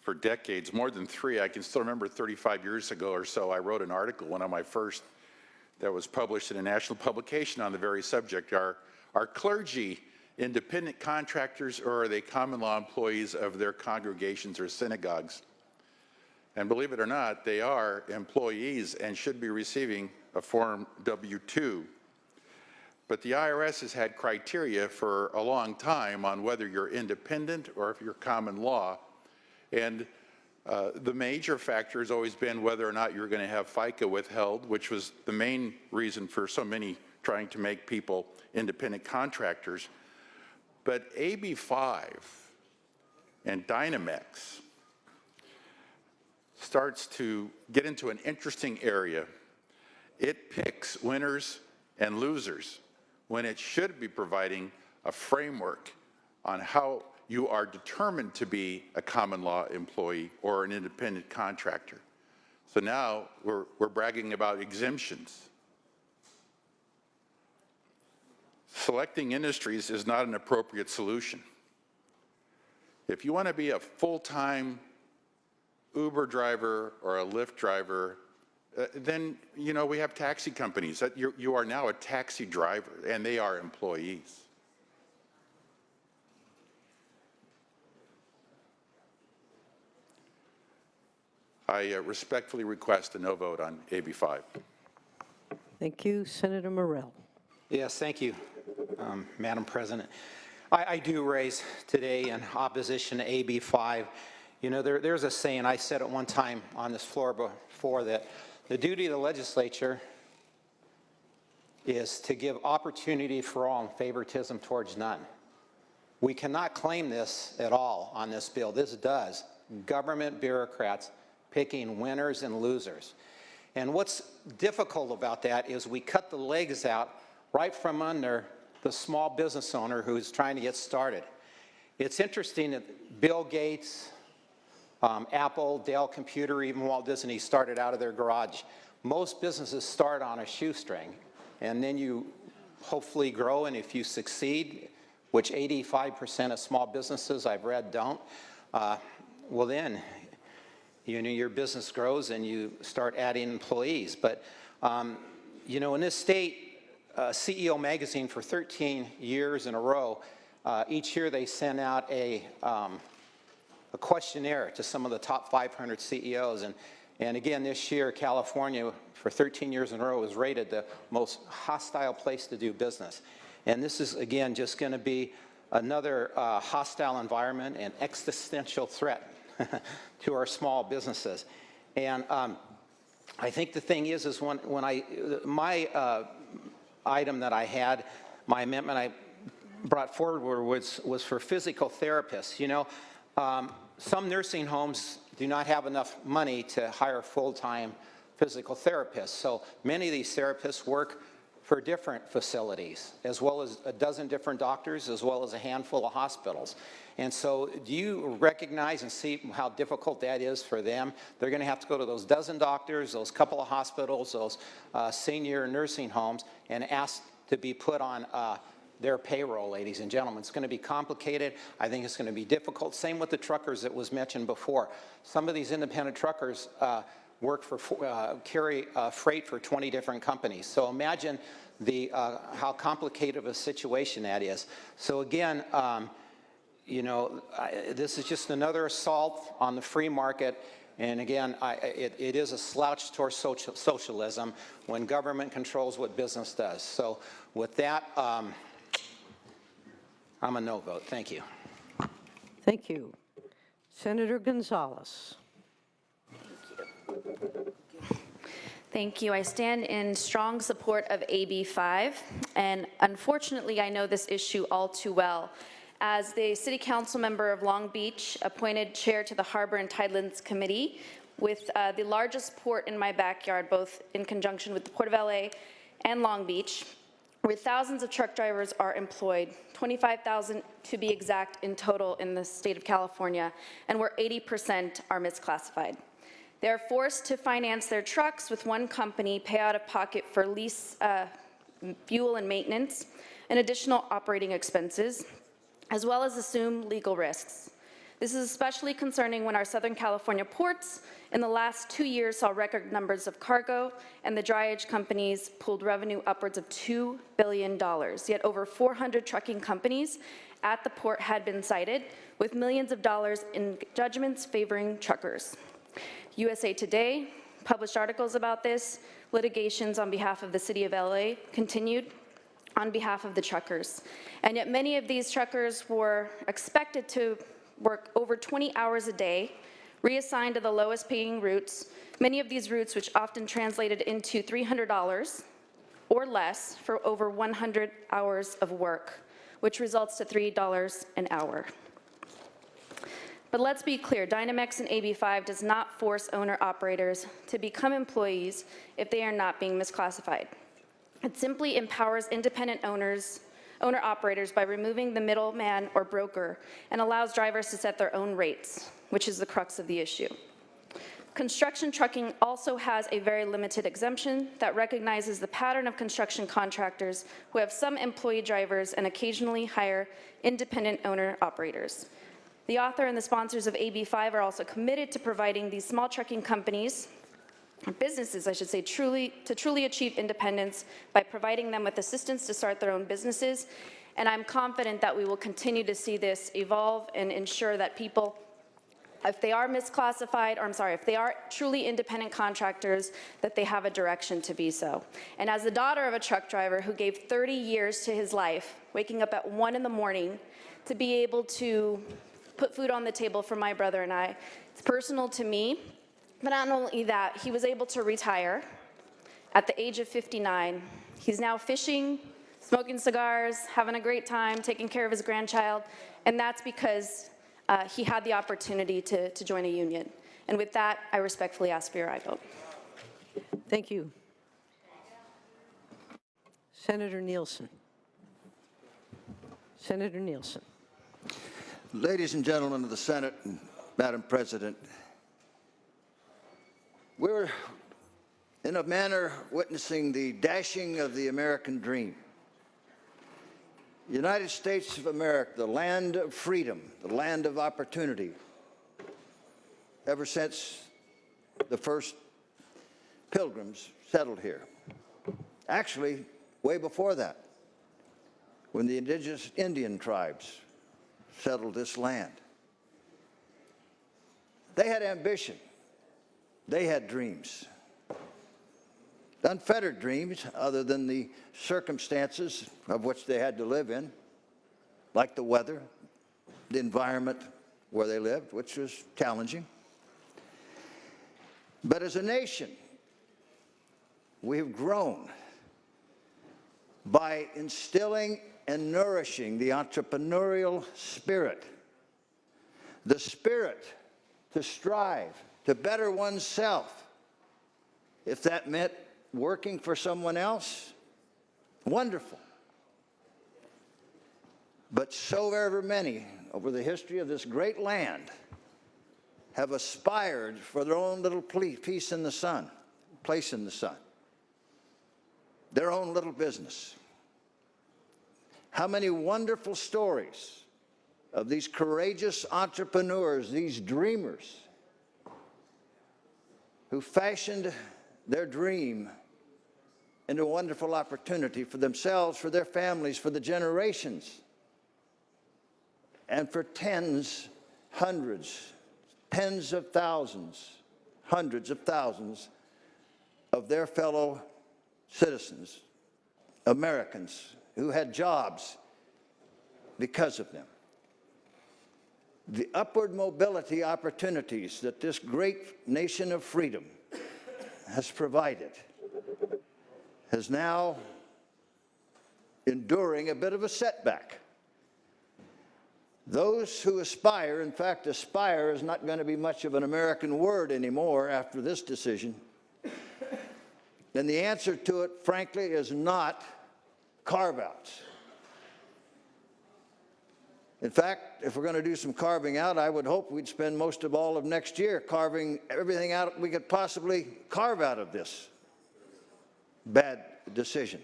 for decades, more than 3. I can still remember 35 years ago or so, I wrote an article, one of my first, that was published in a national publication on the very subject. Are clergy independent contractors, or are they common law employees of their congregations or synagogues? And believe it or not, they are employees and should be receiving a Form W-2. But the IRS has had criteria for a long time on whether you're independent or if you're common law. And the major factor has always been whether or not you're going to have FICA withheld, which was the main reason for so many trying to make people independent contractors. But AB5 and Dynamex starts to get into an interesting area. It picks winners and losers when it should be providing a framework on how you are determined to be a common law employee or an independent contractor. So now we're bragging about exemptions. Selecting industries is not an appropriate solution. If you want to be a full-time Uber driver or a Lyft driver, then, you know, we have taxi companies. You are now a taxi driver, and they are employees. I respectfully request a no vote on AB 5. Thank you. Senator Morell. Yes, thank you, Madam President. I do raise today in opposition to AB 5. You know, there's a saying, I said it one time on this floor before, that the duty of the legislature is to give opportunity for all and favoritism towards none. We cannot claim this at all on this bill. This does. Government bureaucrats picking winners and losers. And what's difficult about that is we cut the legs out right from under the small business owner who's trying to get started. It's interesting that Bill Gates, Apple, Dell Computer, even Walt Disney started out of their garage. Most businesses start on a shoestring, and then you hopefully grow, and if you succeed, which 85% of small businesses I've read don't, well then, you know, your business grows and you start adding employees. But, you know, in this state, CEO Magazine for 13 years in a row, each year they send out a questionnaire to some of the top 500 CEOs. And again, this year, California, for 13 years in a row, was rated the most hostile place to do business. And this is, again, just going to be another hostile environment and existential threat to our small businesses. And I think the thing is when my item that I had, my amendment I brought forward was for physical therapists. You know, some nursing homes do not have enough money to hire full-time physical therapists. So many of these therapists work for different facilities, as well as a dozen different doctors, as well as a handful of hospitals. And so do you recognize and see how difficult that is for them? They're going to have to go to those dozen doctors, those couple of hospitals, those senior nursing homes, and ask to be put on their payroll, ladies and gentlemen. It's going to be complicated. I think it's going to be difficult. Same with the truckers that was mentioned before. Some of these independent truckers work for, carry freight for 20 different companies. So imagine how complicated of a situation that is. So again, you know, this is just another assault on the free market. And again, it is a slouch towards socialism when government controls what business does. So with that, I'm a no vote. Thank you. Thank you. Senator Gonzalez. Thank you. I stand in strong support of AB5, and unfortunately, I know this issue all too well. As the City Council member of Long Beach, appointed chair to the Harbor and Tidelands Committee, with the largest port in my backyard, both in conjunction with the Port of LA and Long Beach, where thousands of truck drivers are employed, 25,000 to be exact in total in the state of California, and where 80% are misclassified. They are forced to finance their trucks with one company, pay out of pocket for lease, fuel and maintenance, and additional operating expenses, as well as assume legal risks. This is especially concerning when our Southern California ports in the last 2 years saw record numbers of cargo, and the drayage companies pulled revenue upwards of $2 billion. Yet over 400 trucking companies at the port had been cited, with millions of dollars in judgments favoring truckers. USA Today published articles about this. Litigations on behalf of the city of LA continued on behalf of the truckers. And yet many of these truckers were expected to work over 20 hours a day, reassigned to the lowest paying routes, many of these routes which often translated into $300 or less for over 100 hours of work, which results to $3 an hour. But let's be clear, Dynamex and AB5 does not force owner-operators to become employees if they are not being misclassified. It simply empowers independent owner-operators by removing the middleman or broker and allows drivers to set their own rates, which is the crux of the issue. Construction trucking also has a very limited exemption that recognizes the pattern of construction contractors who have some employee drivers and occasionally hire independent owner-operators. The author and the sponsors of AB5 are also committed to providing these small trucking companies, or businesses, I should say, to truly achieve independence by providing them with assistance to start their own businesses. And I'm confident that we will continue to see this evolve and ensure that people, if they are misclassified, if they are truly independent contractors, that they have a direction to be so. And as the daughter of a truck driver who gave 30 years to his life, waking up at 1 in the morning to be able to put food on the table for my brother and I, it's personal to me. But not only that, he was able to retire at the age of 59. He's now fishing, smoking cigars, having a great time, taking care of his grandchild, and that's because he had the opportunity to join a union. And with that, I respectfully ask for your aye vote. Thank you. Senator Nielsen. Senator Nielsen. Ladies and gentlemen of the Senate, and Madam President, we're in a manner witnessing the dashing of the American dream. The United States of America, the land of freedom, the land of opportunity, ever since the first pilgrims settled here. Actually, way before that, when the indigenous Indian tribes settled this land. They had ambition. They had dreams. Unfettered dreams, other than the circumstances of which they had to live in, like the weather, the environment where they lived, which was challenging. But as a nation, we have grown by instilling and nourishing the entrepreneurial spirit, the spirit to strive, to better oneself. If that meant working for someone else, wonderful. But so very many over the history of this great land have aspired for their own little piece in the sun, place in the sun, their own little business. How many wonderful stories of these courageous entrepreneurs, these dreamers, who fashioned their dream into a wonderful opportunity for themselves, for their families, for the generations, and for tens, hundreds, tens of thousands hundreds of thousands of their fellow citizens, Americans, who had jobs because of them. The upward mobility opportunities that this great nation of freedom has provided is now enduring a bit of a setback. Those who aspire, in fact, aspire is not going to be much of an American word anymore after this decision. And the answer to it, frankly, is not carve-outs. In fact, if we're going to do some carving out, I would hope we'd spend most of all of next year carving everything out we could possibly carve out of this bad decision.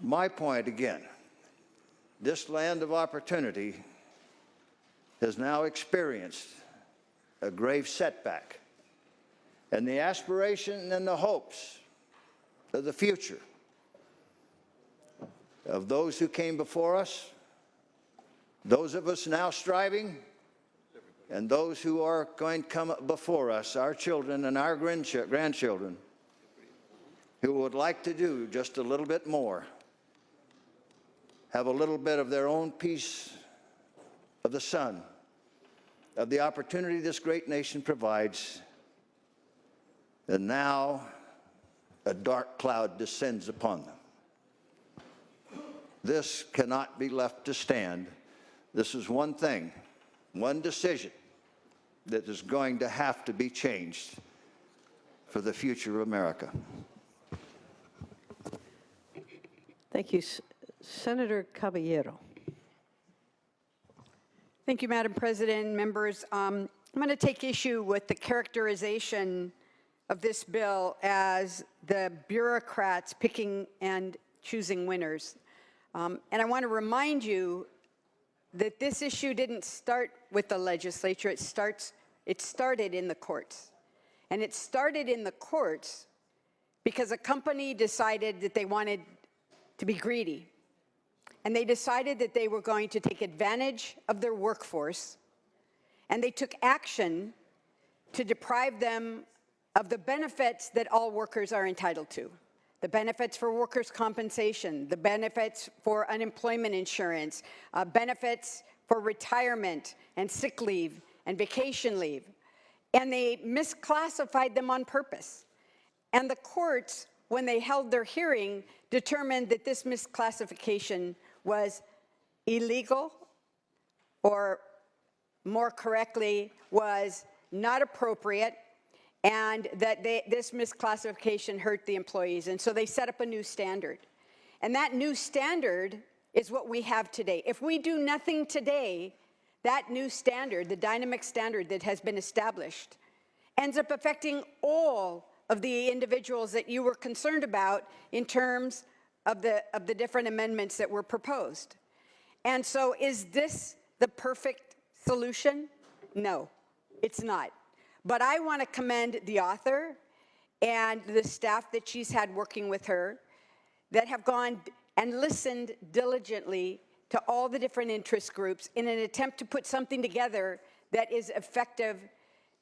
My point again, this land of opportunity has now experienced a grave setback. And the aspiration and the hopes of the future of those who came before us, those of us now striving, and those who are going to come before us, our children and our grandchildren, who would like to do just a little bit more, have a little bit of their own piece of the sun, of the opportunity this great nation provides. And now a dark cloud descends upon them. This cannot be left to stand. This is one thing, one decision that is going to have to be changed for the future of America. Thank you. Senator Caballero. Thank you, Madam President, members. I'm going to take issue with the characterization of this bill as the bureaucrats picking and choosing winners. And I want to remind you that this issue didn't start with the legislature. It started in the courts. And it started in the courts because a company decided that they wanted to be greedy. And they decided that they were going to take advantage of their workforce, and they took action to deprive them of the benefits that all workers are entitled to. The benefits for workers' compensation, the benefits for unemployment insurance, benefits for retirement and sick leave and vacation leave. And they misclassified them on purpose. And the courts, when they held their hearing, determined that this misclassification was illegal, or more correctly, was not appropriate, and that this misclassification hurt the employees. And so they set up a new standard. And that new standard is what we have today. If we do nothing today, that new standard, the dynamic standard that has been established, ends up affecting all of the individuals that you were concerned about in terms of the different amendments that were proposed. And so is this the perfect solution? No, it's not. But I want to commend the author and the staff that she's had working with her that have gone and listened diligently to all the different interest groups in an attempt to put something together that is effective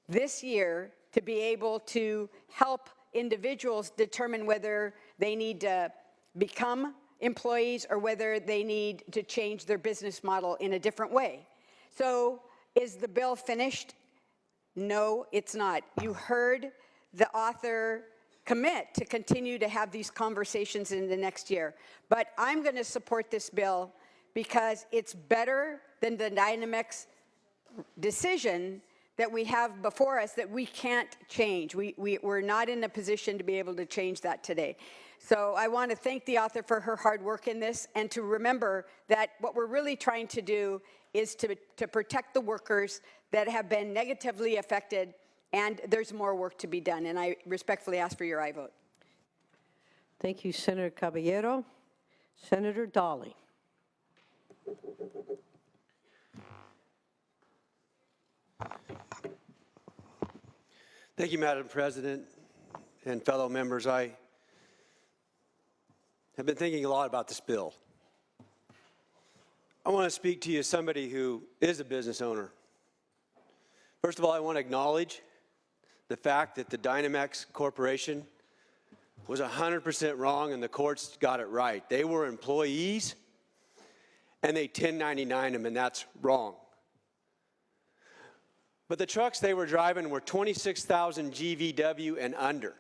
this year to be able to help individuals determine whether they need to become employees or whether they need to change their business model in a different way. So is the bill finished? No, it's not. You heard the author commit to continue to have these conversations in the next year. But I'm going to support this bill because it's better than the Dynamics decision that we have before us that we can't change. We're not in a position to be able to change that today. So I want to thank the author for her hard work in this, and to remember that what we're really trying to do is to protect the workers that have been negatively affected, and there's more work to be done. And I respectfully ask for your aye vote. Thank you, Senator Caballero. Senator Dawley. Thank you, Madam President and fellow members. I have been thinking a lot about this bill. I want to speak to you as somebody who is a business owner. First of all, I want to acknowledge the fact that the Dynamex Corporation was 100% wrong and the courts got it right. They were employees and they 1099 them, and that's wrong. But the trucks they were driving were 26,000 GVW and under.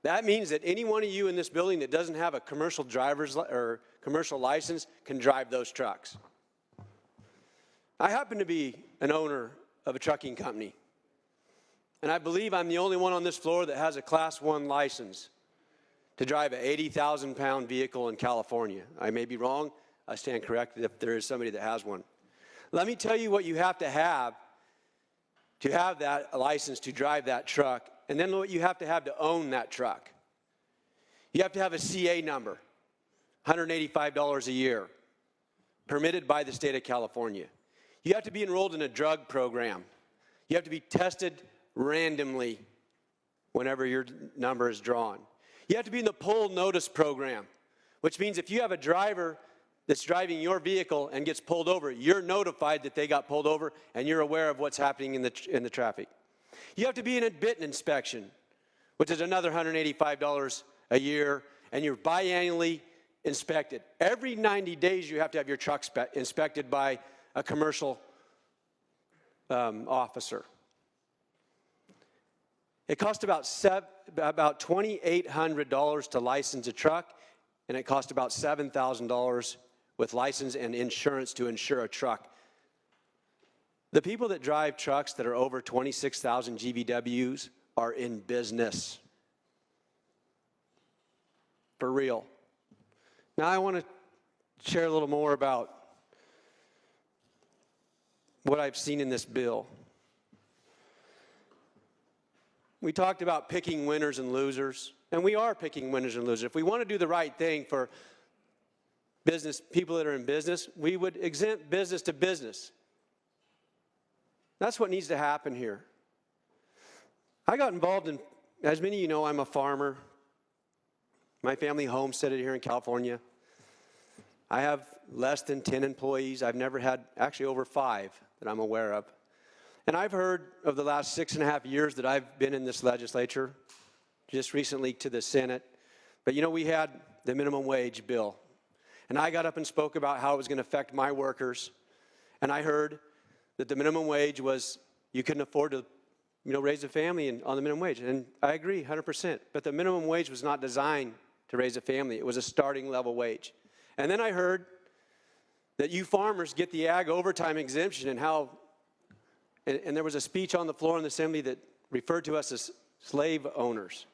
That means that any one of you in this building that doesn't have a commercial driver's or commercial license can drive those trucks. I happen to be an owner of a trucking company, and I believe I'm the only one on this floor that has a Class 1 license to drive an 80,000-pound vehicle in California. I may be wrong. I stand corrected if there is somebody that has one. Let me tell you what you have that license to drive that truck, and then what you have to own that truck. You have to have a CA number, $185 a year, permitted by the state of California. You have to be enrolled in a drug program. You have to be tested randomly whenever your number is drawn. You have to be in the poll notice program, which means if you have a driver that's driving your vehicle and gets pulled over, you're notified that they got pulled over and you're aware of what's happening in the traffic. You have to be in a bitten inspection, which is another $185 a year, and you're biannually inspected. Every 90 days you have to have your truck inspected by a commercial officer. It costs about $2,800 to license a truck, and it costs about $7,000 with license and insurance to insure a truck. The people that drive trucks that are over 26,000 GVWs are in business. For real. Now I want to share a little more about what I've seen in this bill. We talked about picking winners and losers, and we are picking winners and losers. If we want to do the right thing for business, people that are in business, we would exempt business to business. That's what needs to happen here. I got involved in, as many of you know, I'm a farmer. My family homesteaded here in California. I have less than 10 employees. I've never had, actually over 5 that I'm aware of. And I've heard of the last 6.5 years that I've been in this legislature, just recently to the Senate. But you know, we had the minimum wage bill. And I got up and spoke about how it was going to affect my workers. And I heard that the minimum wage was, you couldn't afford to, raise a family on the minimum wage. And I agree 100%. But the minimum wage was not designed to raise a family. It was a starting level wage. And then I heard that you farmers get the ag overtime exemption, and how, and there was a speech on the floor in the assembly that referred to us as slave owners.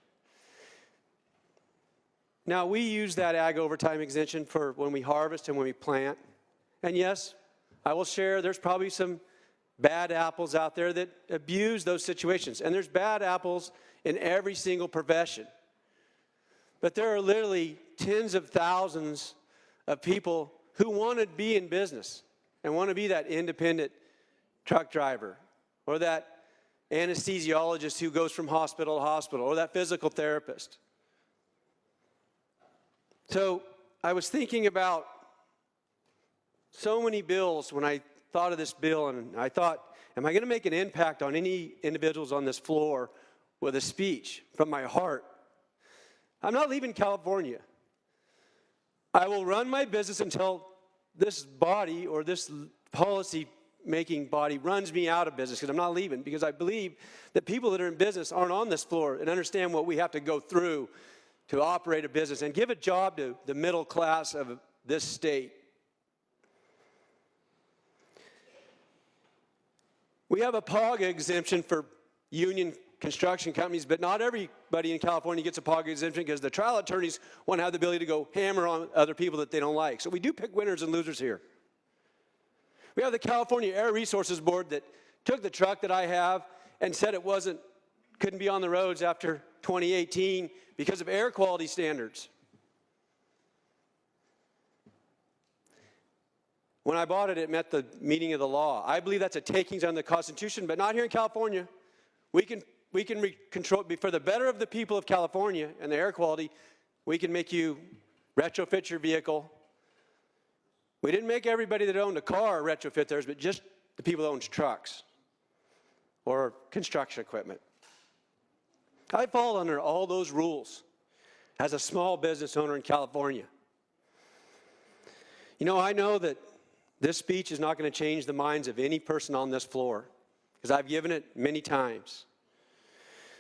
Now, we use that ag overtime exemption for when we harvest and when we plant. And yes, I will share, there's probably some bad apples out there that abuse those situations. And there's bad apples in every single profession. But there are literally tens of thousands of people who want to be in business and want to be that independent truck driver, or that anesthesiologist who goes from hospital to hospital, or that physical therapist. So I was thinking about so many bills when I thought of this bill, and I thought, am I going to make an impact on any individuals on this floor with a speech from my heart? I'm not leaving California. I will run my business until this body or this policy-making body runs me out of business, because I'm not leaving, because I believe that people that are in business aren't on this floor and understand what we have to go through to operate a business and give a job to the middle class of this state. We have a POG exemption for union construction companies, but not everybody in California gets a POG exemption, because the trial attorneys want to have the ability to go hammer on other people that they don't like. So we do pick winners and losers here. We have the California Air Resources Board that took the truck that I have and said it couldn't be on the roads after 2018 because of air quality standards. When I bought it, it met the meaning of the law. I believe that's a takings on the Constitution, but not here in California. We can control, for the better of the people of California and the air quality, we can make you retrofit your vehicle. We didn't make everybody that owned a car retrofit theirs, but just the people that own trucks or construction equipment. I fall under all those rules as a small business owner in California. You know, I know that this speech is not going to change the minds of any person on this floor, because I've given it many times.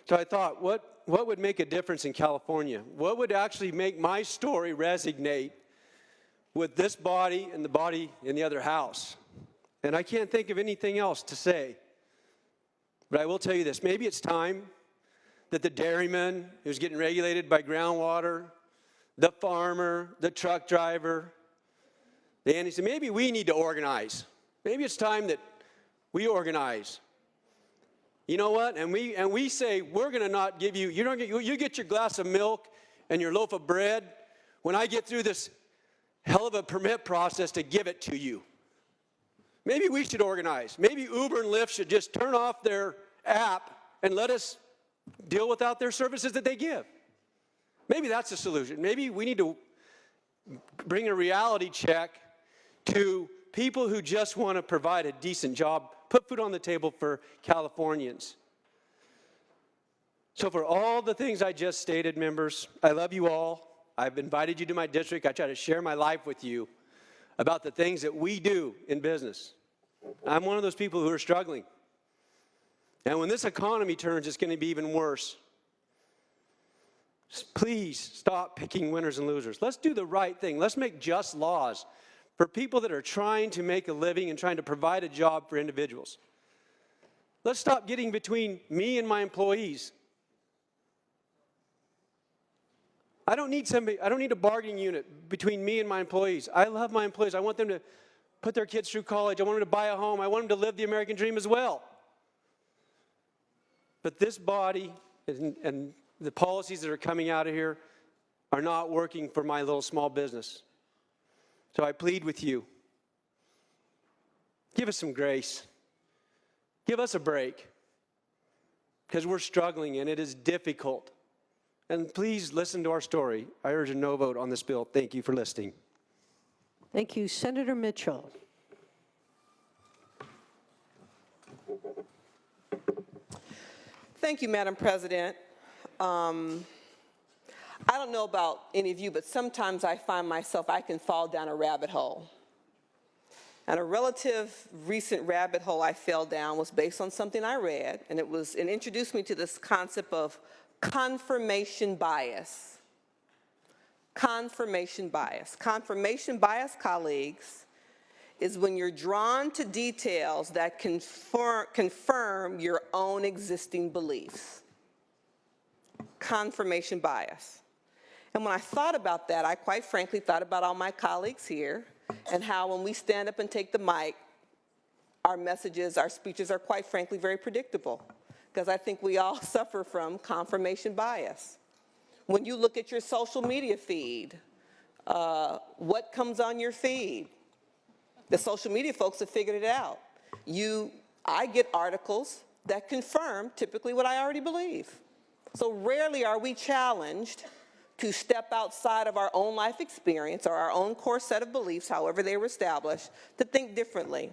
So I thought, what would make a difference in California? What would actually make my story resonate with this body and the body in the other house? And I can't think of anything else to say. But I will tell you this, maybe it's time that the dairyman who's getting regulated by groundwater, the farmer, the truck driver, he said, maybe we need to organize. Maybe it's time that we organize. You know what? And we say, we're going to not give you, you get your glass of milk and your loaf of bread when I get through this hell of a permit process to give it to you. Maybe we should organize. Maybe Uber and Lyft should just turn off their app and let us deal without their services that they give. Maybe that's the solution. Maybe we need to bring a reality check to people who just want to provide a decent job, put food on the table for Californians. So for all the things I just stated, members, I love you all. I've invited you to my district. I try to share my life with you about the things that we do in business. I'm one of those people who are struggling. And when this economy turns, it's going to be even worse. Please stop picking winners and losers. Let's do the right thing. Let's make just laws for people that are trying to make a living and trying to provide a job for individuals. Let's stop getting between me and my employees. I don't need a bargaining unit between me and my employees. I love my employees. I want them to put their kids through college. I want them to buy a home. I want them to live the American dream as well. But this body and the policies that are coming out of here are not working for my little small business. So I plead with you, give us some grace. Give us a break, because we're struggling and it is difficult. And please listen to our story. I urge a no vote on this bill. Thank you for listening. Thank you. Senator Mitchell. Thank you, Madam President. I don't know about any of you, but sometimes I find myself, I can fall down a rabbit hole. And a relative recent rabbit hole I fell down was based on something I read, and it introduced me to this concept of confirmation bias. Confirmation bias. Confirmation bias, colleagues, is when you're drawn to details that confirm your own existing beliefs. Confirmation bias. And when I thought about that, I quite frankly thought about all my colleagues here and how when we stand up and take the mic, our messages, our speeches are quite frankly very predictable, because I think we all suffer from confirmation bias. When you look at your social media feed, what comes on your feed? The social media folks have figured it out. I get articles that confirm typically what I already believe. So rarely are we challenged to step outside of our own life experience or our own core set of beliefs, however they were established, to think differently.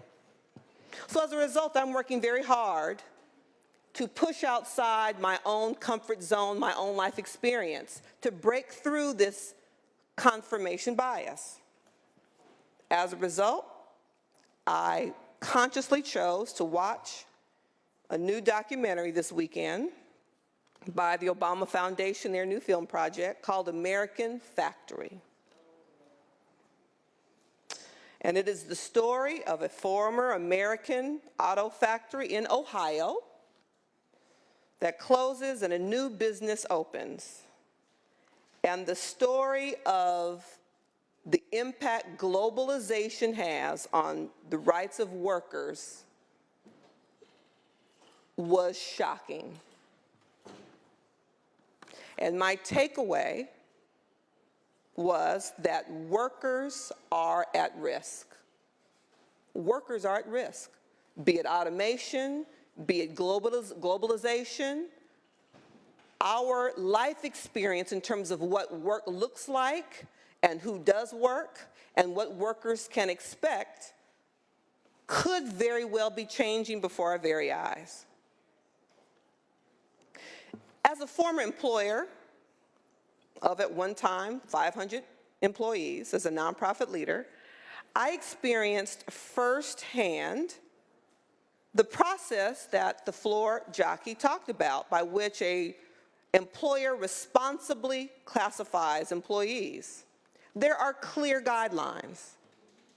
So as a result, I'm working very hard to push outside my own comfort zone, my own life experience, to break through this confirmation bias. As a result, I consciously chose to watch a new documentary this weekend by the Obama Foundation, their new film project called American Factory. And it is the story of a former American auto factory in Ohio that closes and a new business opens. And the story of the impact globalization has on the rights of workers was shocking. And my takeaway was that workers are at risk. Workers are at risk, be it automation, be it globalization. Our life experience in terms of what work looks like and who does work and what workers can expect could very well be changing before our very eyes. As a former employer of, at one time, 500 employees, as a nonprofit leader, I experienced firsthand the process that the floor jockey talked about, by which a employer responsibly classifies employees. There are clear guidelines.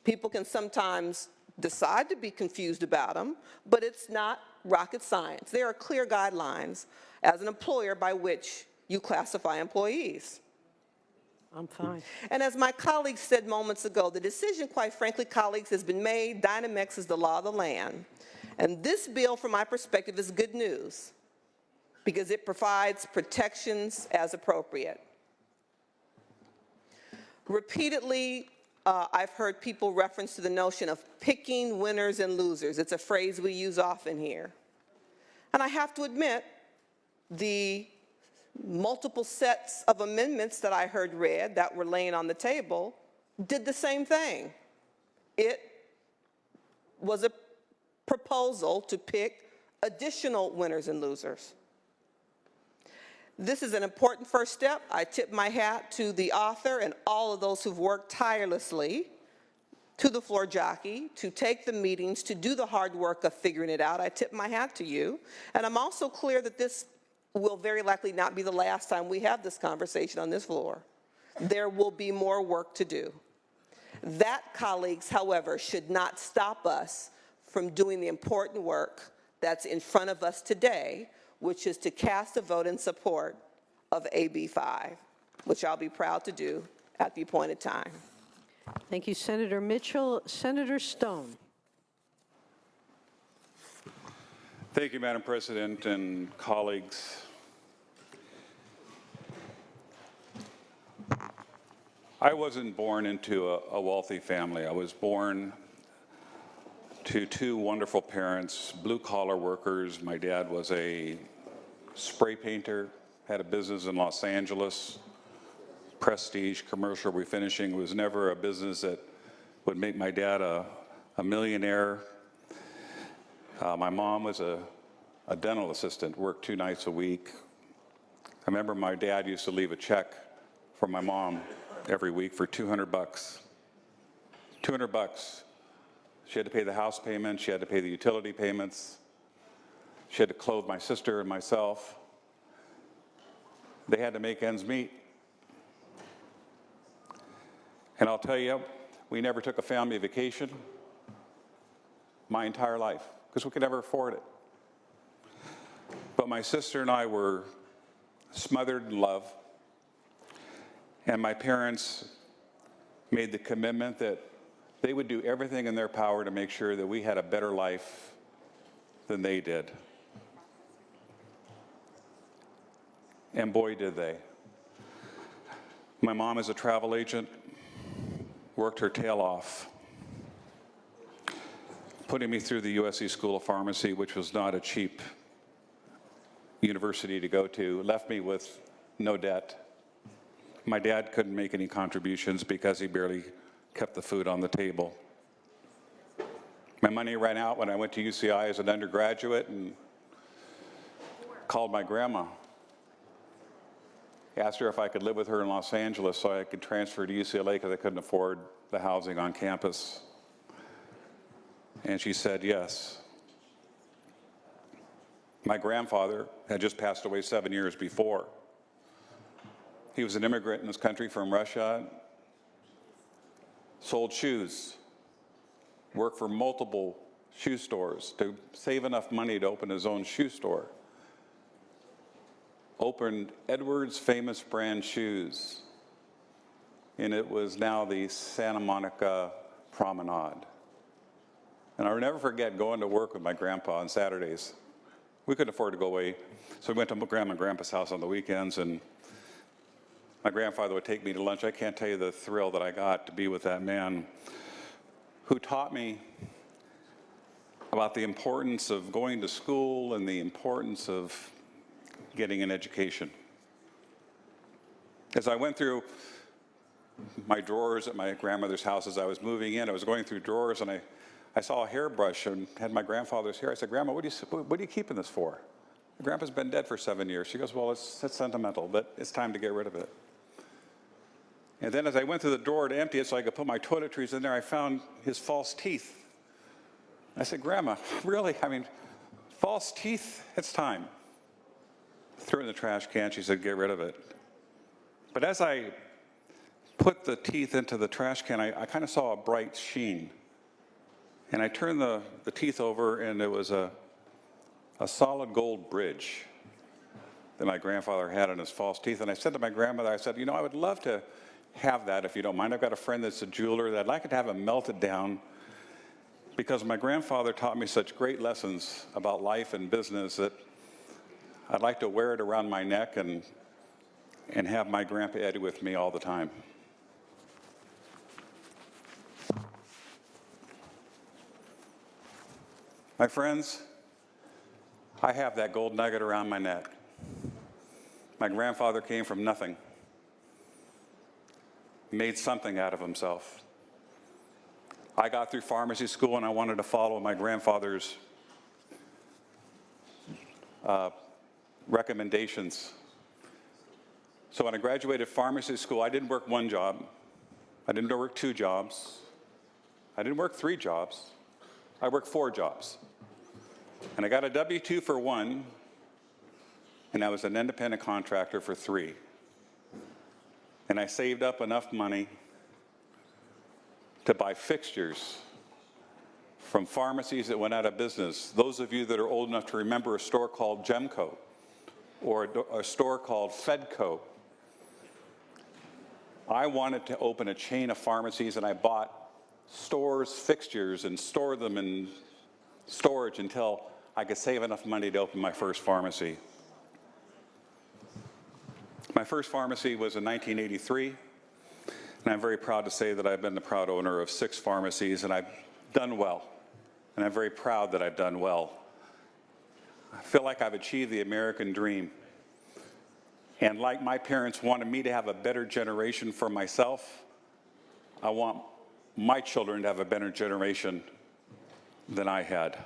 People can sometimes decide to be confused about them, but it's not rocket science. There are clear guidelines as an employer by which you classify employees. I'm fine. And as my colleague said moments ago, the decision, quite frankly, colleagues, has been made. Dynamex is the law of the land. And this bill, from my perspective, is good news because it provides protections as appropriate. Repeatedly, I've heard people reference to the notion of picking winners and losers. It's a phrase we use often here. And I have to admit, the multiple sets of amendments that I heard read that were laying on the table did the same thing. It was a proposal to pick additional winners and losers. This is an important first step. I tip my hat to the author and all of those who've worked tirelessly, to the floor jockey, to take the meetings, to do the hard work of figuring it out. I tip my hat to you. And I'm also clear that this will very likely not be the last time we have this conversation on this floor. There will be more work to do. That, colleagues, however, should not stop us from doing the important work that's in front of us today, which is to cast a vote in support of AB5, which I'll be proud to do at the appointed time. Thank you, Senator Mitchell. Senator Stone. Thank you, Madam President and colleagues. I wasn't born into a wealthy family. I was born to two wonderful parents, blue-collar workers. My dad was a spray painter, had a business in Los Angeles, prestige commercial refinishing. It was never a business that would make my dad a millionaire. My mom was a dental assistant, worked 2 nights a week. I remember my dad used to leave a check for my mom every week for $200. $200. She had to pay the house payment, she had to pay the utility payments, she had to clothe my sister and myself. They had to make ends meet. And I'll tell you, we never took a family vacation my entire life because we could never afford it. But my sister and I were smothered in love, and my parents made the commitment that they would do everything in their power to make sure that we had a better life than they did. And boy, did they. My mom is a travel agent, worked her tail off, putting me through the USC School of Pharmacy, which was not a cheap university to go to, left me with no debt. My dad couldn't make any contributions because he barely kept the food on the table. My money ran out when I went to UCI as an undergraduate and called my grandma. Asked her if I could live with her in Los Angeles so I could transfer to UCLA because I couldn't afford the housing on campus. And she said yes. My grandfather had just passed away 7 years before. He was an immigrant in this country from Russia, sold shoes, worked for multiple shoe stores to save enough money to open his own shoe store. Opened Edwards' famous brand shoes, and it was now the Santa Monica Promenade. And I'll never forget going to work with my grandpa on Saturdays. We couldn't afford to go away, so we went to Grandma and Grandpa's house on the weekends, and my grandfather would take me to lunch. I can't tell you the thrill that I got to be with that man who taught me about the importance of going to school and the importance of getting an education. As I went through my drawers at my grandmother's house as I was moving in, I was going through drawers and I saw a hairbrush and had my grandfather's hair. I said, Grandma, what are you keeping this for? Grandpa's been dead for 7 years. She goes, well, it's sentimental, but it's time to get rid of it. And then as I went through the drawer to empty it so I could put my toiletries in there, I found his false teeth. I said, Grandma, really? I mean, false teeth? It's time. Threw it in the trash can. She said, get rid of it. But as I put the teeth into the trash can, I kind of saw a bright sheen. And I turned the teeth over, and it was a solid gold bridge that my grandfather had on his false teeth. And I said to my grandmother, I said, you know, I would love to have that if you don't mind. I've got a friend that's a jeweler that I'd like to have him melted down, because my grandfather taught me such great lessons about life and business that I'd like to wear it around my neck and have my Grandpa Eddie with me all the time. My friends, I have that gold nugget around my neck. My grandfather came from nothing, made something out of himself. I got through pharmacy school and I wanted to follow my grandfather's recommendations. So when I graduated pharmacy school, I didn't work one job. I didn't work 2 jobs. I didn't work 3 jobs. I worked 4 jobs. And I got a W-2 for 1, and I was an independent contractor for 3. And I saved up enough money to buy fixtures from pharmacies that went out of business. Those of you that are old enough to remember a store called Gemco or a store called Fedco. I wanted to open a chain of pharmacies, and I bought stores, fixtures, and stored them in storage until I could save enough money to open my first pharmacy. My first pharmacy was in 1983. And I'm very proud to say that I've been the proud owner of 6 pharmacies, and I've done well. And I'm very proud that I've done well. I feel like I've achieved the American dream. And like my parents wanted me to have a better generation for myself, I want my children to have a better generation than I had.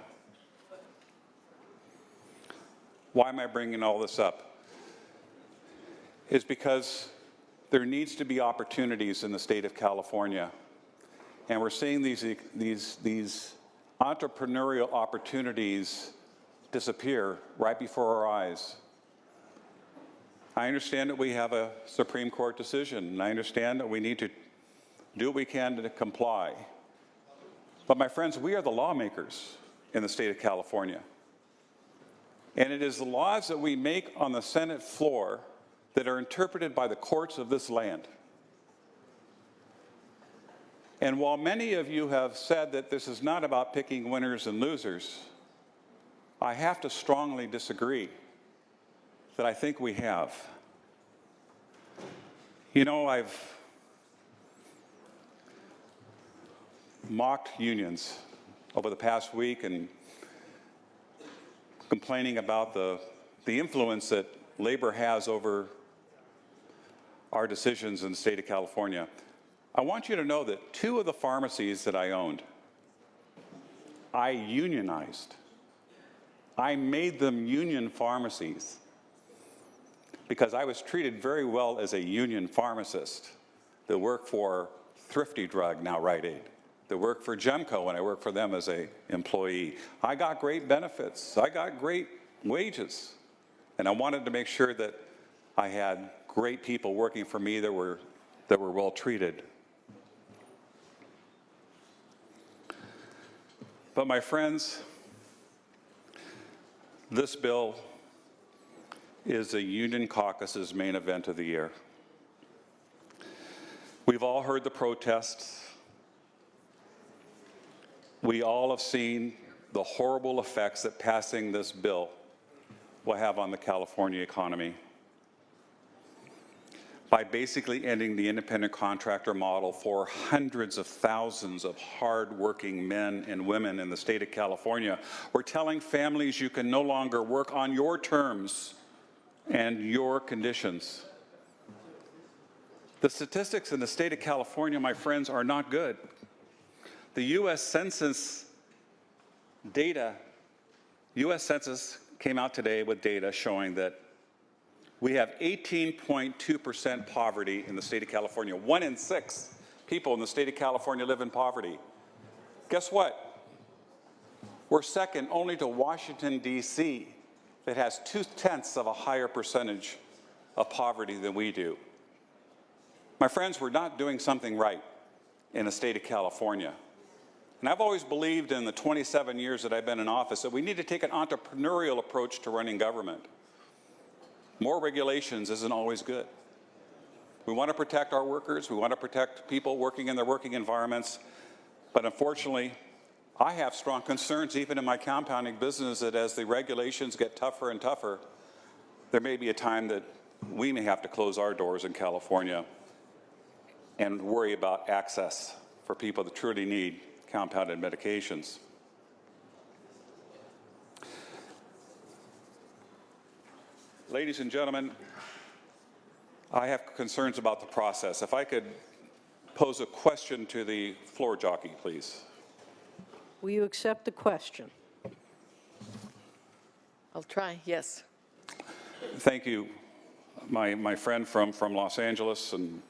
Why am I bringing all this up? It's because there needs to be opportunities in the state of California. And we're seeing these entrepreneurial opportunities disappear right before our eyes. I understand that we have a Supreme Court decision, and I understand that we need to do what we can to comply. But my friends, we are the lawmakers in the state of California. And it is the laws that we make on the Senate floor that are interpreted by the courts of this land. And while many of you have said that this is not about picking winners and losers, I have to strongly disagree that I think we have. You know, I've mocked unions over the past week and complaining about the influence that labor has over our decisions in the state of California. I want you to know that 2 of the pharmacies that I owned, I unionized. I made them union pharmacies because I was treated very well as a union pharmacist that worked for Thrifty Drug, now Rite Aid, that worked for Gemco when I worked for them as an employee. I got great benefits. I got great wages. And I wanted to make sure that I had great people working for me that were well treated. But my friends, this bill is the Union Caucus's main event of the year. We've all heard the protests. We all have seen the horrible effects that passing this bill will have on the California economy. By basically ending the independent contractor model for hundreds of thousands of hard-working men and women in the state of California, we're telling families you can no longer work on your terms and your conditions. The statistics in the state of California, my friends, are not good. The U.S. Census data, U.S. Census came out today with data showing that we have 18.2% poverty in the state of California. 1 in 6 people in the state of California live in poverty. Guess what? We're second only to Washington, D.C., that has 0.2 of a higher percentage of poverty than we do. My friends, we're not doing something right in the state of California. And I've always believed in the 27 years that I've been in office that we need to take an entrepreneurial approach to running government. More regulations isn't always good. We want to protect our workers. We want to protect people working in their working environments. But unfortunately, I have strong concerns, even in my compounding business, that as the regulations get tougher and tougher, there may be a time that we may have to close our doors in California and worry about access for people that truly need compounded medications. Ladies and gentlemen, I have concerns about the process. If I could pose a question to the floor jockey, please. Will you accept the question? I'll try, yes. Thank you, my friend from Los Angeles. And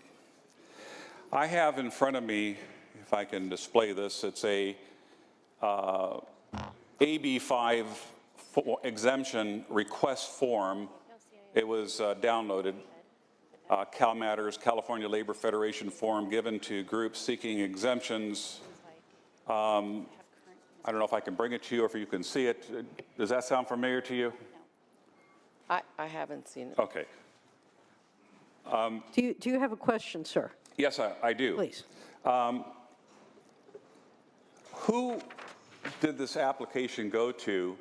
I have in front of me, if I can display this, it's a AB5 exemption request form. It was downloaded, CalMatters, California Labor Federation form given to groups seeking exemptions. I don't know if I can bring it to you or if you can see it. Does that sound familiar to you? I haven't seen it. Okay. Do you have a question, sir? Yes, I do. Please. Who did this application go to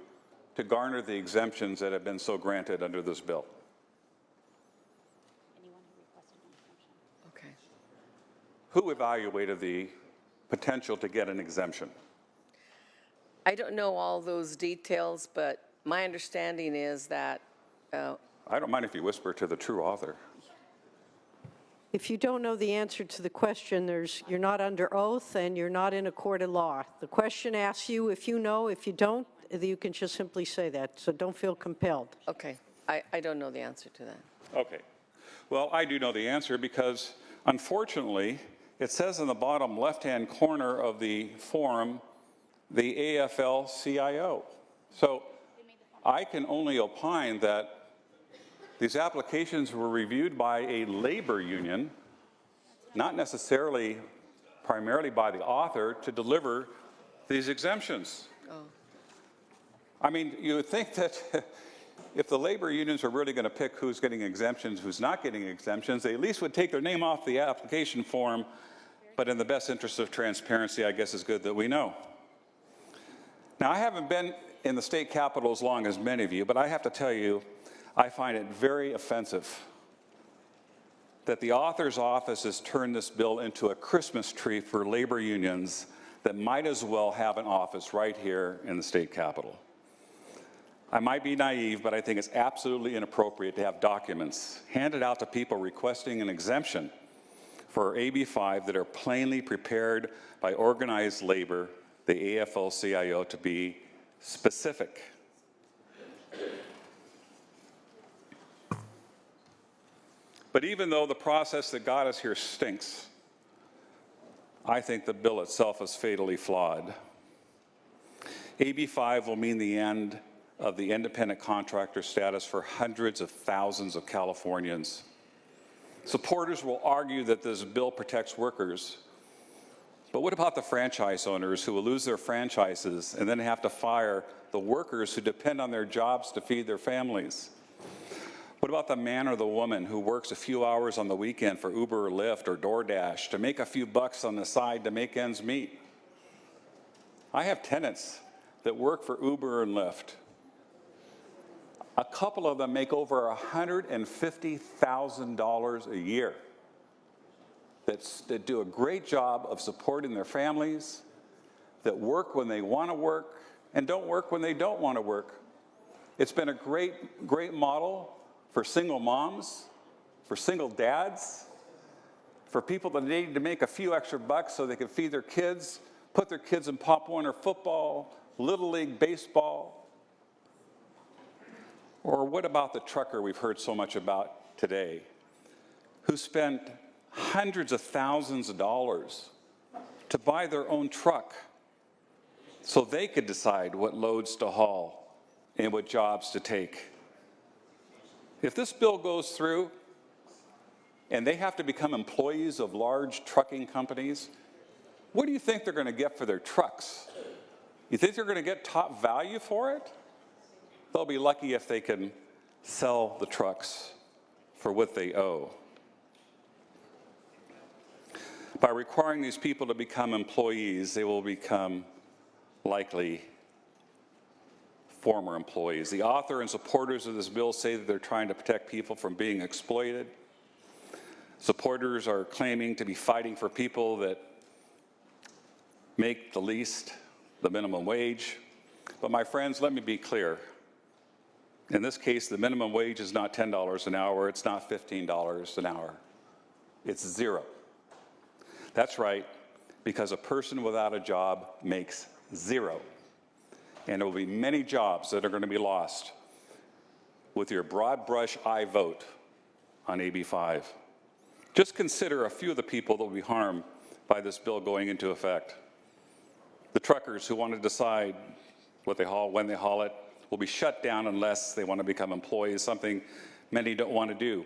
garner the exemptions that have been so granted under this bill? Okay. Who evaluated the potential to get an exemption? I don't know all those details, but my understanding is that I don't mind if you whisper to the true author. If you don't know the answer to the question, you're not under oath and you're not in a court of law. The question asks you if you know. If you don't, you can just simply say that. So don't feel compelled. okay, I don't know the answer to that. Okay. Well, I do know the answer because, unfortunately, it says in the bottom left-hand corner of the form, the AFL-CIO. So I can only opine that these applications were reviewed by a labor union, not necessarily primarily by the author, to deliver these exemptions. Oh. I mean, you would think that if the labor unions were really going to pick who's getting exemptions, who's not getting exemptions, they at least would take their name off the application form, but in the best interest of transparency, I guess it's good that we know. Now, I haven't been in the state capitol as long as many of you, but I have to tell you, I find it very offensive that the author's office has turned this bill into a Christmas tree for labor unions that might as well have an office right here in the state capitol. I might be naive, but I think it's absolutely inappropriate to have documents handed out to people requesting an exemption for AB5 that are plainly prepared by organized labor, the AFL-CIO, to be specific. But even though the process that got us here stinks, I think the bill itself is fatally flawed. AB5 will mean the end of the independent contractor status for hundreds of thousands of Californians. Supporters will argue that this bill protects workers. But what about the franchise owners who will lose their franchises and then have to fire the workers who depend on their jobs to feed their families? What about the man or the woman who works a few hours on the weekend for Uber or Lyft or DoorDash to make a few bucks on the side to make ends meet? I have tenants that work for Uber and Lyft. A couple of them make over $150,000 a year that do a great job of supporting their families, that work when they want to work and don't work when they don't want to work. It's been a great model for single moms, for single dads, for people that need to make a few extra bucks so they can feed their kids, put their kids in Pop Warner football, Little League baseball. Or what about the trucker we've heard so much about today, who spent hundreds of thousands of dollars to buy their own truck so they could decide what loads to haul and what jobs to take? If this bill goes through and they have to become employees of large trucking companies, what do you think they're going to get for their trucks? You think they're going to get top value for it? They'll be lucky if they can sell the trucks for what they owe. By requiring these people to become employees, they will become likely former employees. The author and supporters of this bill say that they're trying to protect people from being exploited. Supporters are claiming to be fighting for people that make the least, the minimum wage. But my friends, let me be clear. In this case, the minimum wage is not $10 an hour, it's not $15 an hour. It's zero. That's right, because a person without a job makes zero. And there will be many jobs that are going to be lost with your broad brush aye vote on AB5. Just consider a few of the people that will be harmed by this bill going into effect. The truckers who want to decide what they haul, when they haul it, will be shut down unless they want to become employees, something many don't want to do.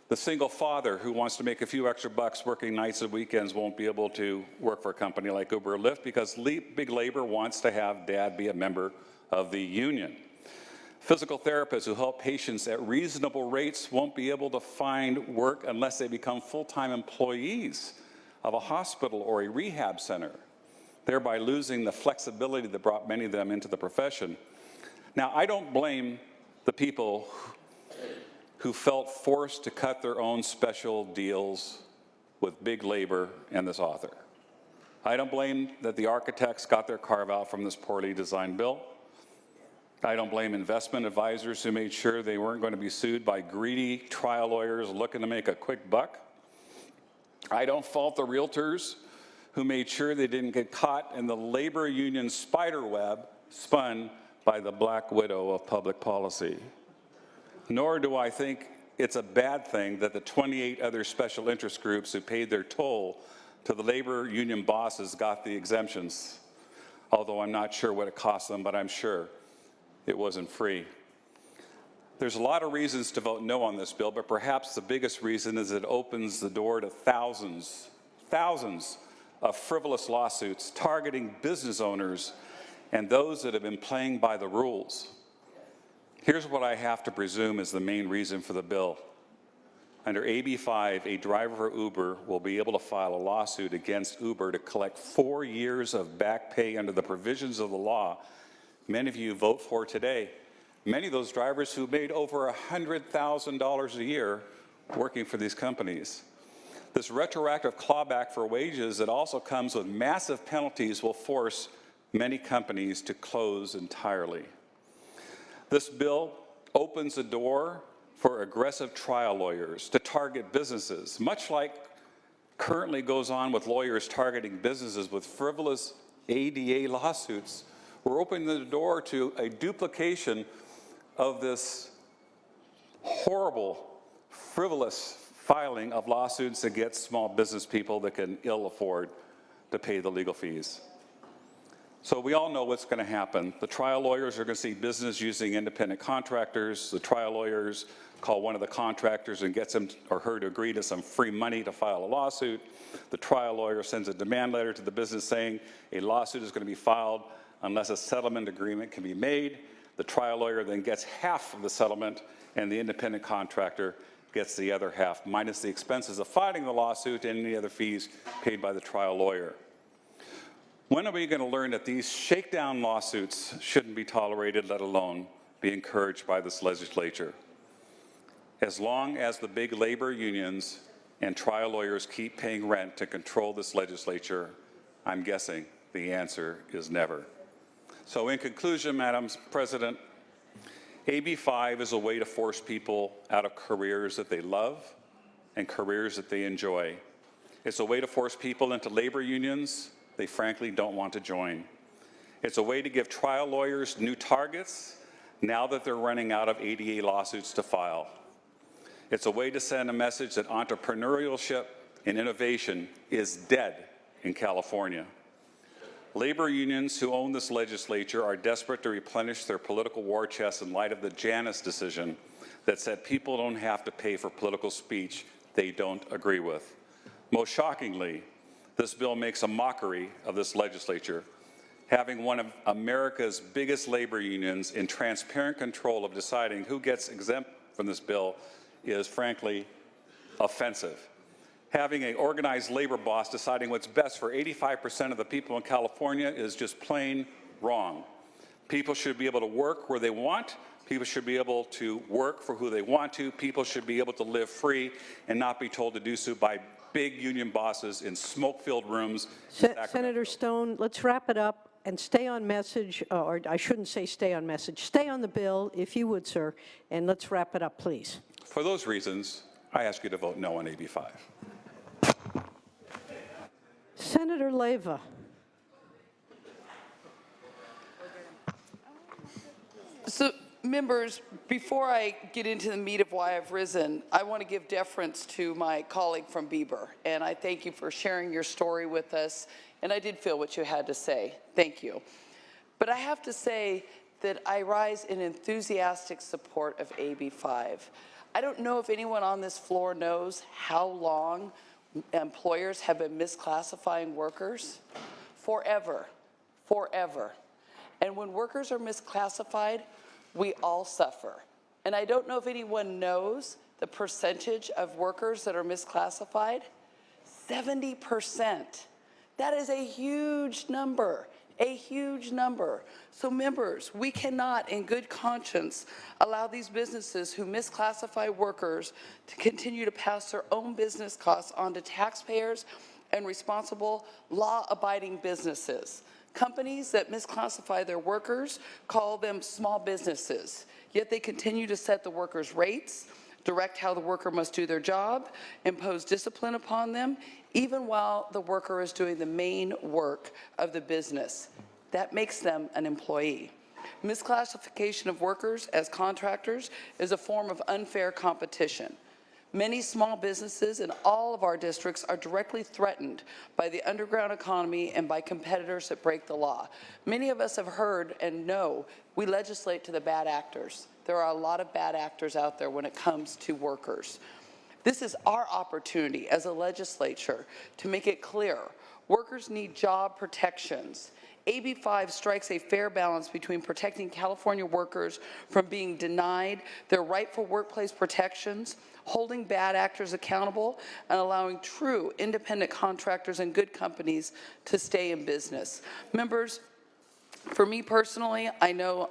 The single father who wants to make a few extra bucks working nights and weekends won't be able to work for a company like Uber or Lyft because big labor wants to have dad be a member of the union. Physical therapists who help patients at reasonable rates won't be able to find work unless they become full-time employees of a hospital or a rehab center, thereby losing the flexibility that brought many of them into the profession. Now, I don't blame the people who felt forced to cut their own special deals with big labor and this author. I don't blame that the architects got their carve-out from this poorly designed bill. I don't blame investment advisors who made sure they weren't going to be sued by greedy trial lawyers looking to make a quick buck. I don't fault the realtors who made sure they didn't get caught in the labor union spider web spun by the black widow of public policy. Nor do I think it's a bad thing that the 28 other special interest groups who paid their toll to the labor union bosses got the exemptions, although I'm not sure what it cost them, but I'm sure it wasn't free. There's a lot of reasons to vote no on this bill, but perhaps the biggest reason is it opens the door to thousands of frivolous lawsuits targeting business owners and those that have been playing by the rules. Here's what I have to presume is the main reason for the bill. Under AB5, a driver for Uber will be able to file a lawsuit against Uber to collect 4 years of back pay under the provisions of the law many of you vote for today. Many of those drivers who made over $100,000 a year working for these companies. This retroactive clawback for wages that also comes with massive penalties will force many companies to close entirely. This bill opens the door for aggressive trial lawyers to target businesses, much like currently goes on with lawyers targeting businesses with frivolous ADA lawsuits. We're opening the door to a duplication of this horrible, frivolous filing of lawsuits against small business people that can ill afford to pay the legal fees. So we all know what's going to happen. The trial lawyers are going to see business using independent contractors. The trial lawyers call one of the contractors and gets him or her to agree to some free money to file a lawsuit. The trial lawyer sends a demand letter to the business saying a lawsuit is going to be filed unless a settlement agreement can be made. The trial lawyer then gets half of the settlement, and the independent contractor gets the other half, minus the expenses of filing the lawsuit and any other fees paid by the trial lawyer. When are we going to learn that these shakedown lawsuits shouldn't be tolerated, let alone be encouraged by this legislature? As long as the big labor unions and trial lawyers keep paying rent to control this legislature, I'm guessing the answer is never. So in conclusion, Madam President, AB5 is a way to force people out of careers that they love and careers that they enjoy. It's a way to force people into labor unions they frankly don't want to join. It's a way to give trial lawyers new targets now that they're running out of ADA lawsuits to file. It's a way to send a message that entrepreneurship and innovation is dead in California. Labor unions who own this legislature are desperate to replenish their political war chest in light of the Janus decision that said people don't have to pay for political speech they don't agree with. Most shockingly, this bill makes a mockery of this legislature, having one of America's biggest labor unions in transparent control of deciding who gets exempt from this bill is frankly offensive. Having an organized labor boss deciding what's best for 85% of the people in California is just plain wrong. People should be able to work where they want. People should be able to work for who they want to. People should be able to live free and not be told to do so by big union bosses in smoke-filled rooms. Senator Stone, let's wrap it up and stay on message, or I shouldn't say stay on message. Stay on the bill, if you would, sir, and let's wrap it up, please. For those reasons, I ask you to vote no on AB 5. Senator Leyva. So, members, before I get into the meat of why I've risen, I want to give deference to my colleague from Bieber, and I thank you for sharing your story with us, and I did feel what you had to say. Thank you. But I have to say that I rise in enthusiastic support of AB 5. I don't know if anyone on this floor knows how long employers have been misclassifying workers. Forever, forever. And when workers are misclassified, we all suffer. And I don't know if anyone knows the percentage of workers that are misclassified. 70%. That is a huge number, a huge number. So members, we cannot in good conscience allow these businesses who misclassify workers to continue to pass their own business costs on to taxpayers and responsible law-abiding businesses. Companies that misclassify their workers call them small businesses, yet they continue to set the workers' rates, direct how the worker must do their job, impose discipline upon them, even while the worker is doing the main work of the business. That makes them an employee. Misclassification of workers as contractors is a form of unfair competition. Many small businesses in all of our districts are directly threatened by the underground economy and by competitors that break the law. Many of us have heard and know we legislate to the bad actors. There are a lot of bad actors out there when it comes to workers. This is our opportunity as a legislature to make it clear workers need job protections. AB 5 strikes a fair balance between protecting California workers from being denied their rightful workplace protections, holding bad actors accountable, and allowing true independent contractors and good companies to stay in business. Members, for me personally, I know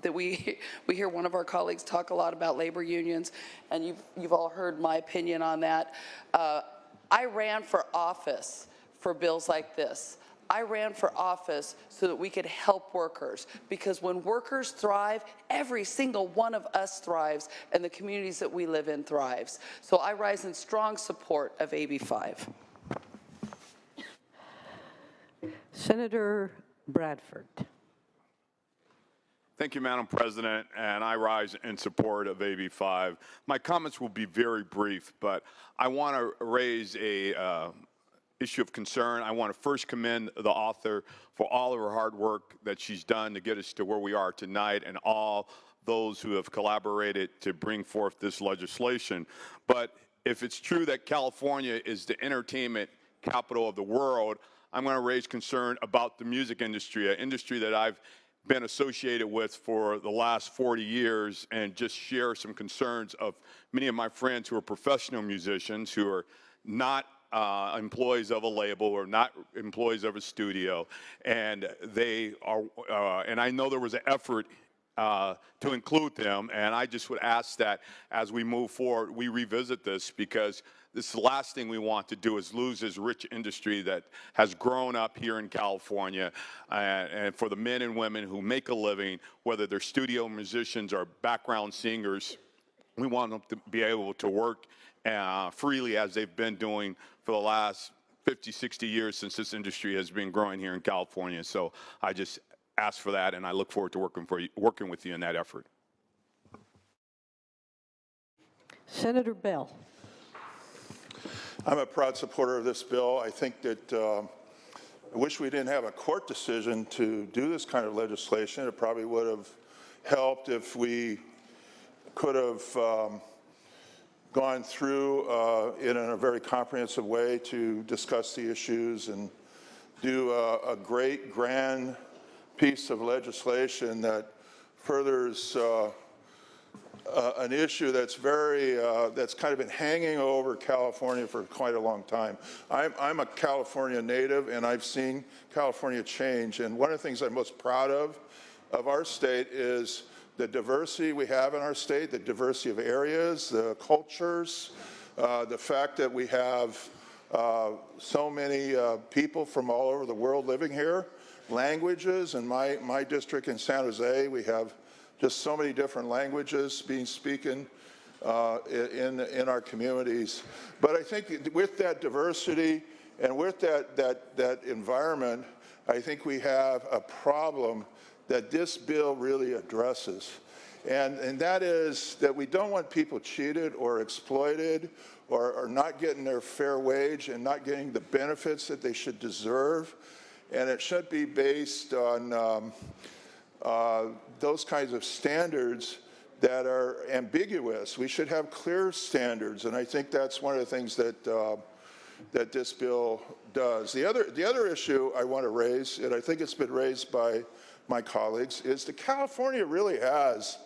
that we hear one of our colleagues talk a lot about labor unions, and you've all heard my opinion on that. I ran for office for bills like this. I ran for office so that we could help workers, because when workers thrive, every single one of us thrives, and the communities that we live in thrives. So I rise in strong support of AB 5. Senator Bradford. Thank you, Madam President, and I rise in support of AB 5. My comments will be very brief, but I want to raise a issue of concern. I want to first commend the author for all of her hard work that she's done to get us to where we are tonight, and all those who have collaborated to bring forth this legislation. But if it's true that California is the entertainment capital of the world, I'm going to raise concern about the music industry, an industry that I've been associated with for the last 40 years, and just share some concerns of many of my friends who are professional musicians who are not employees of a label or not employees of a studio, and they are, and I know there was an effort to include them, and I just would ask that as we move forward, we revisit this, because this is the last thing we want to do is lose this rich industry that has grown up here in California, and for the men and women who make a living, whether they're studio musicians or background singers, we want them to be able to work freely as they've been doing for the last 50, 60 years since this industry has been growing here in California. So I just ask for that, and I look forward to working with you in that effort. Senator Bell. I'm a proud supporter of this bill. I think that I wish we didn't have a court decision to do this kind of legislation. It probably would have helped if we could have gone through it in a very comprehensive way to discuss the issues and do a great, grand piece of legislation that furthers an issue that's that's kind of been hanging over California for quite a long time. I'm a California native, and I've seen California change. And one of the things I'm most proud of our state is the diversity we have in our state, the diversity of areas, the cultures, the fact that we have so many people from all over the world living here, languages. In my district in San Jose, we have just so many different languages being spoken in our communities. But I think with that diversity and with that environment, I think we have a problem that this bill really addresses. And that is that we don't want people cheated or exploited or not getting their fair wage and not getting the benefits that they should deserve. And it should be based on those kinds of standards that are ambiguous. We should have clear standards, and I think that's one of the things that that this bill does. The other issue I want to raise, and I think it's been raised by my colleagues, is that California really has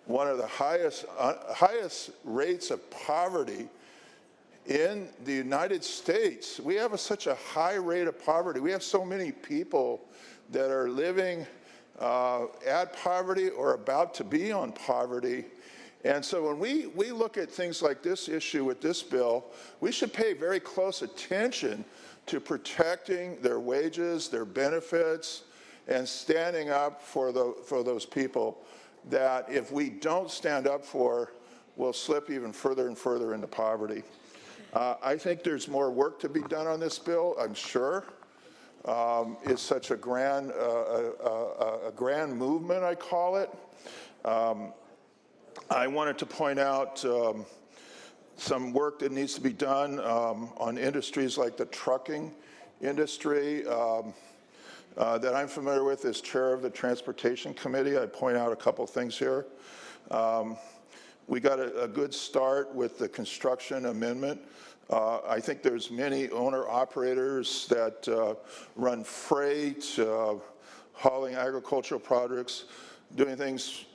one of the highest rates of poverty in the United States. We have such a high rate of poverty. We have so many people that are living at poverty or about to be on poverty. And so when we look at things like this issue with this bill, we should pay very close attention to protecting their wages, their benefits, and standing up for those people that if we don't stand up for, will slip even further and further into poverty. I think there's more work to be done on this bill, I'm sure. It's such a grand movement, I call it. I wanted to point out some work that needs to be done on industries like the trucking industry that I'm familiar with as chair of the Transportation Committee. I point out a couple things here. We got a good start with the construction amendment. I think there's many owner-operators that run freight, hauling agricultural products, doing things,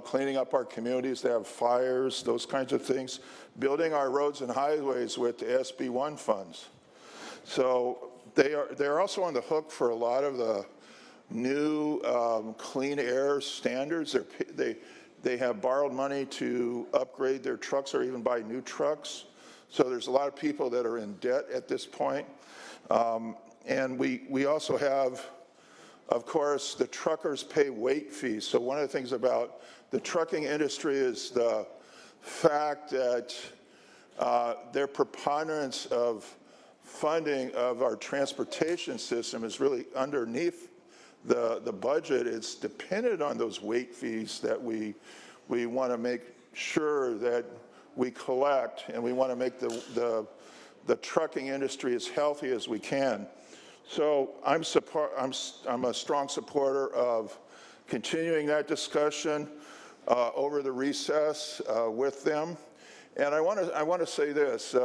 cleaning up our communities that have fires, those kinds of things, building our roads and highways with the SB1 funds. So they're also on the hook for a lot of the new clean air standards. They have borrowed money to upgrade their trucks or even buy new trucks. So there's a lot of people that are in debt at this point. And we also have, of course, the truckers pay weight fees. So one of the things about the trucking industry is the fact that their preponderance of funding of our transportation system is really underneath the budget. It's dependent on those weight fees that we want to make sure that we collect, and we want to make the trucking industry as healthy as we can. So I'm a strong supporter of continuing that discussion over the recess with them. And I want to say this: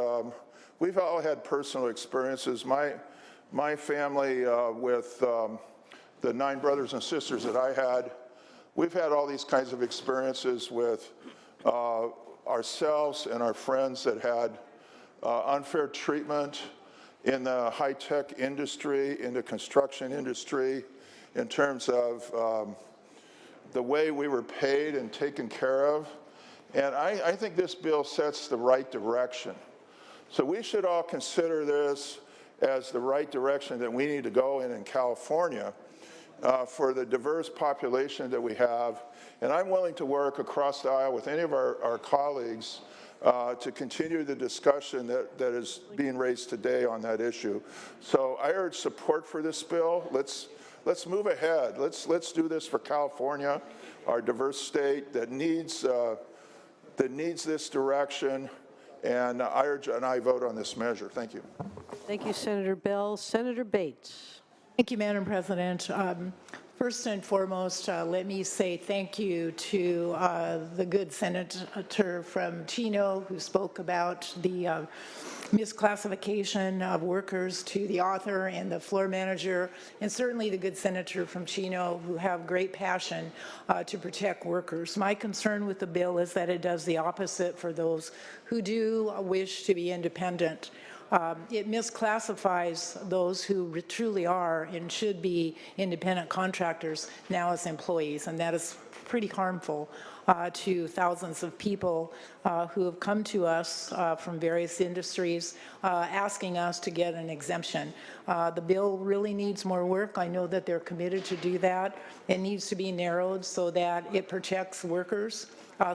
we've all had personal experiences. My family with the 9 brothers and sisters that I had, we've had all these kinds of experiences with ourselves and our friends that had unfair treatment in the high-tech industry, in the construction industry, in terms of the way we were paid and taken care of. And I think this bill sets the right direction. So we should all consider this as the right direction that we need to go in California for the diverse population that we have. And I'm willing to work across the aisle with any of our colleagues to continue the discussion that is being raised today on that issue. So I urge support for this bill. let's move ahead. Let's do this for California, our diverse state that needs this direction. And I urge an aye vote on this measure. Thank you. Thank you, Senator Bell. Senator Bates. Thank you, Madam President. First and foremost, let me say thank you to the good senator from Chino who spoke about the misclassification of workers, to the author and the floor manager, and certainly the good senator from Chino who have great passion to protect workers. My concern with the bill is that it does the opposite for those who do wish to be independent. It misclassifies those who truly are and should be independent contractors now as employees, and that is pretty harmful to thousands of people who have come to us from various industries asking us to get an exemption. The bill really needs more work. I know that they're committed to do that. It needs to be narrowed so that it protects workers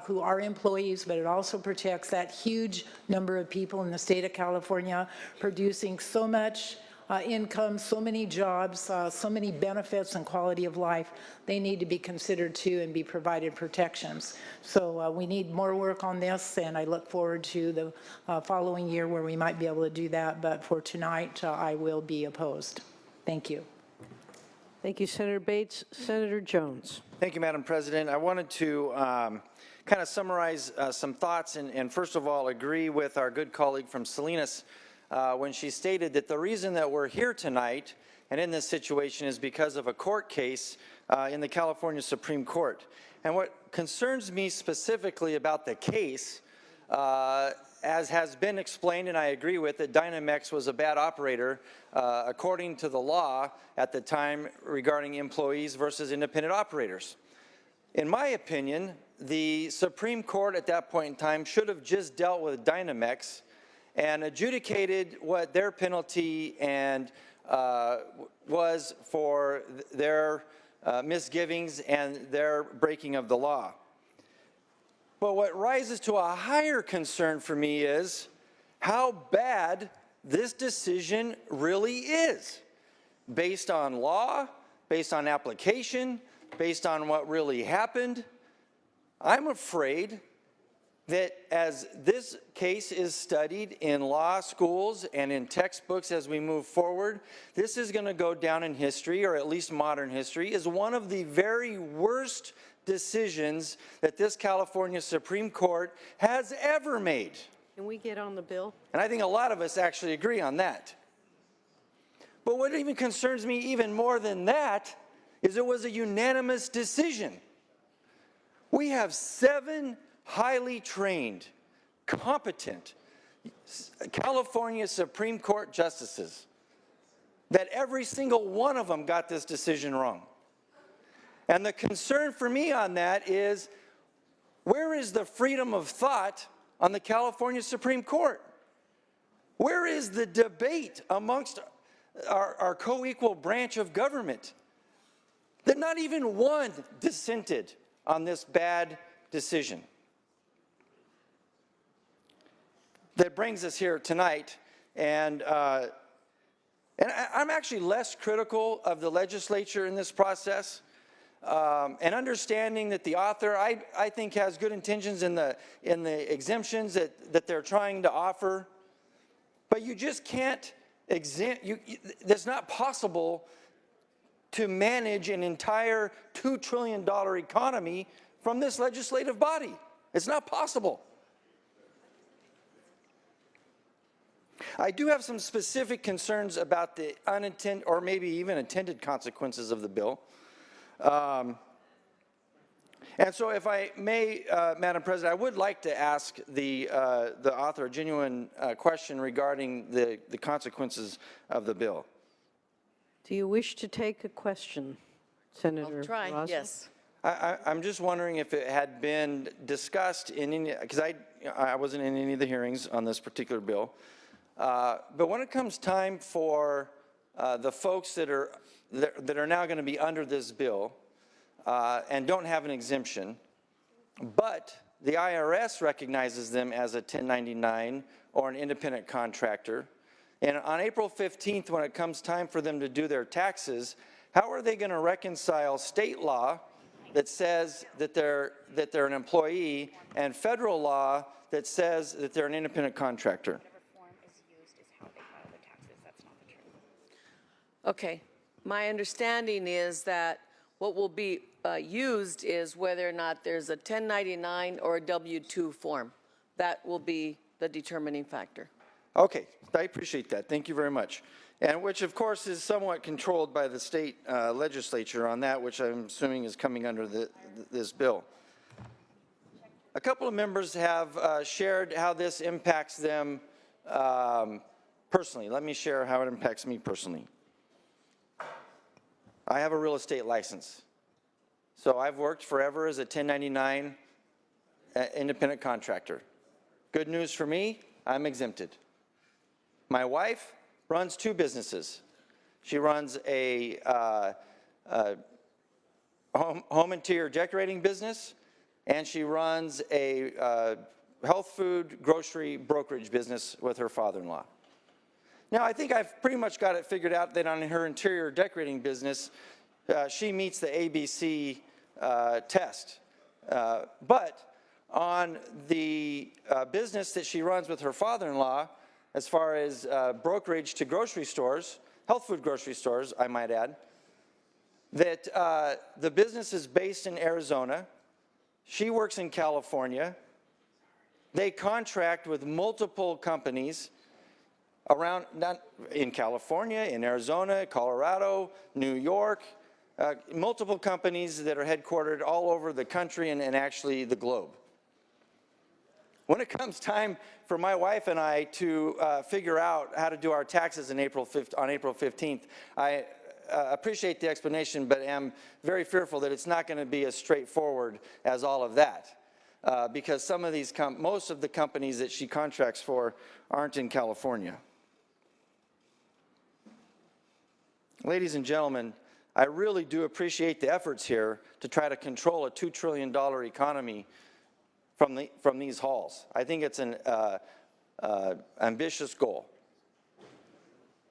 who are employees, but it also protects that huge number of people in the state of California producing so much income, so many jobs, so many benefits and quality of life. They need to be considered too and be provided protections. So we need more work on this, and I look forward to the following year where we might be able to do that. But for tonight, I will be opposed. Thank you. Thank you, Senator Bates. Senator Jones. Thank you, Madam President. I wanted to kind of summarize some thoughts and first of all agree with our good colleague from Salinas when she stated that the reason that we're here tonight and in this situation is because of a court case in the California Supreme Court. And what concerns me specifically about the case, as has been explained, and I agree with, that Dynamex was a bad operator according to the law at the time regarding employees versus independent operators. In my opinion, the Supreme Court at that point in time should have just dealt with Dynamex and adjudicated what their penalty and was for their misgivings and their breaking of the law. But what rises to a higher concern for me is how bad this decision really is, based on law, based on application, based on what really happened. I'm afraid that as this case is studied in law schools and in textbooks as we move forward, this is going to go down in history, or at least modern history, as one of the very worst decisions that this California Supreme Court has ever made. Can we get on the bill? And I think a lot of us actually agree on that. But what even concerns me even more than that is it was a unanimous decision. We have 7 highly trained, competent California Supreme Court justices that every single one of them got this decision wrong. And the concern for me on that is, where is the freedom of thought on the California Supreme Court? Where is the debate amongst our co-equal branch of government? That not even one dissented on this bad decision. That brings us here tonight, and I'm actually less critical of the legislature in this process, and understanding that the author, I think, has good intentions in the exemptions that they're trying to offer, but you just can't exempt. It's not possible to manage an entire $2 trillion economy from this legislative body. It's not possible. I do have some specific concerns about the unintended or maybe even intended consequences of the bill. And so if I may, Madam President, I would like to ask the author a genuine question regarding the consequences of the bill. Do you wish to take a question, Senator I'll try, Ross? yes. I'm just wondering if it had been discussed in any, because I wasn't in any of the hearings on this particular bill. But when it comes time for the folks that are now going to be under this bill and don't have an exemption, but the IRS recognizes them as a 1099 or an independent contractor, and on April 15th, when it comes time for them to do their taxes, How are they going to reconcile state law that says that they're an employee and federal law that says that they're an independent contractor? Okay. My understanding is that what will be used is whether or not there's a 1099 or a W-2 form. That will be the determining factor. Okay, I appreciate that. Thank you very much. And which, of course, is somewhat controlled by the state legislature on that, which I'm assuming is coming under this bill. A couple of members have shared how this impacts them personally. Let me share how it impacts me personally. I have a real estate license. So I've worked forever as a 1099 independent contractor. Good news for me, I'm exempted. My wife runs 2 businesses. She runs a home interior decorating business, and she runs a health food grocery brokerage business with her father-in-law. Now, I think I've pretty much got it figured out that on her interior decorating business, she meets the ABC test. But on the business that she runs with her father-in-law, as far as brokerage to grocery stores, health food grocery stores, I might add, that the business is based in Arizona. She works in California. They contract with multiple companies around, not in California, in Arizona, Colorado, New York, multiple companies that are headquartered all over the country and actually the globe. When it comes time for my wife and I to figure out how to do our taxes on April 15th, I appreciate the explanation, but am very fearful that it's not going to be as straightforward as all of that. Because some of these, most of the companies that she contracts for aren't in California. Ladies and gentlemen, I really do appreciate the efforts here to try to control a $2 trillion economy from these halls. I think it's an ambitious goal,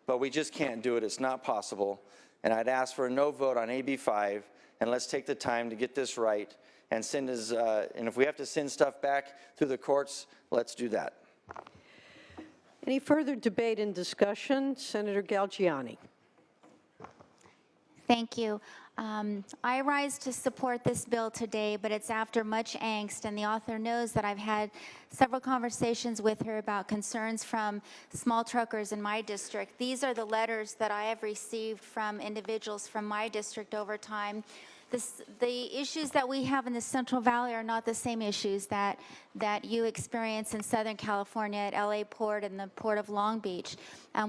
but we just can't do it. It's not possible. And I'd ask for a no vote on AB5, and let's take the time to get this right and send us, and if we have to send stuff back through the courts, let's do that. Any further debate and discussion? Senator Galgiani. Thank you. I rise to support this bill today, but it's after much angst, and the author knows that I've had several conversations with her about concerns from small truckers in my district. These are the letters that I have received from individuals from my district over time. The issues that we have in the Central Valley are not the same issues that you experience in Southern California at LA Port and the Port of Long Beach.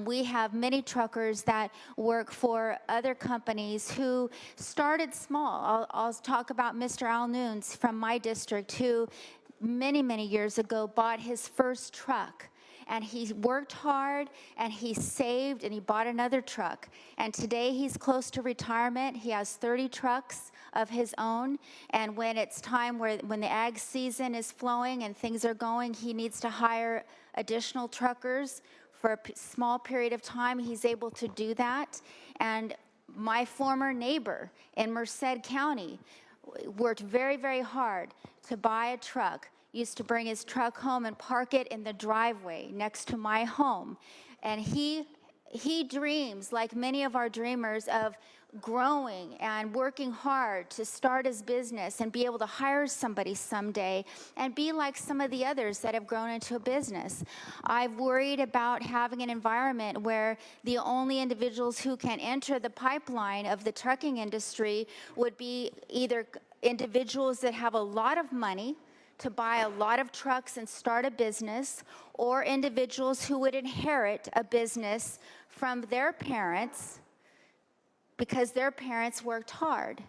We have many truckers that work for other companies who started small. I'll talk about Mr. Al Nunes from my district, who many, many years ago bought his first truck. And he worked hard, and he saved, and he bought another truck. And today he's close to retirement. He has 30 trucks of his own. And when it's time when the ag season is flowing and things are going, he needs to hire additional truckers for a small period of time. He's able to do that. And my former neighbor in Merced County worked very, very hard to buy a truck. Used to bring his truck home and park it in the driveway next to my home. And he dreams, like many of our dreamers, of growing and working hard to start his business and be able to hire somebody someday and be like some of the others that have grown into a business. I've worried about having an environment where the only individuals who can enter the pipeline of the trucking industry would be either individuals that have a lot of money to buy a lot of trucks and start a business, or individuals who would inherit a business from their parents because their parents worked hard.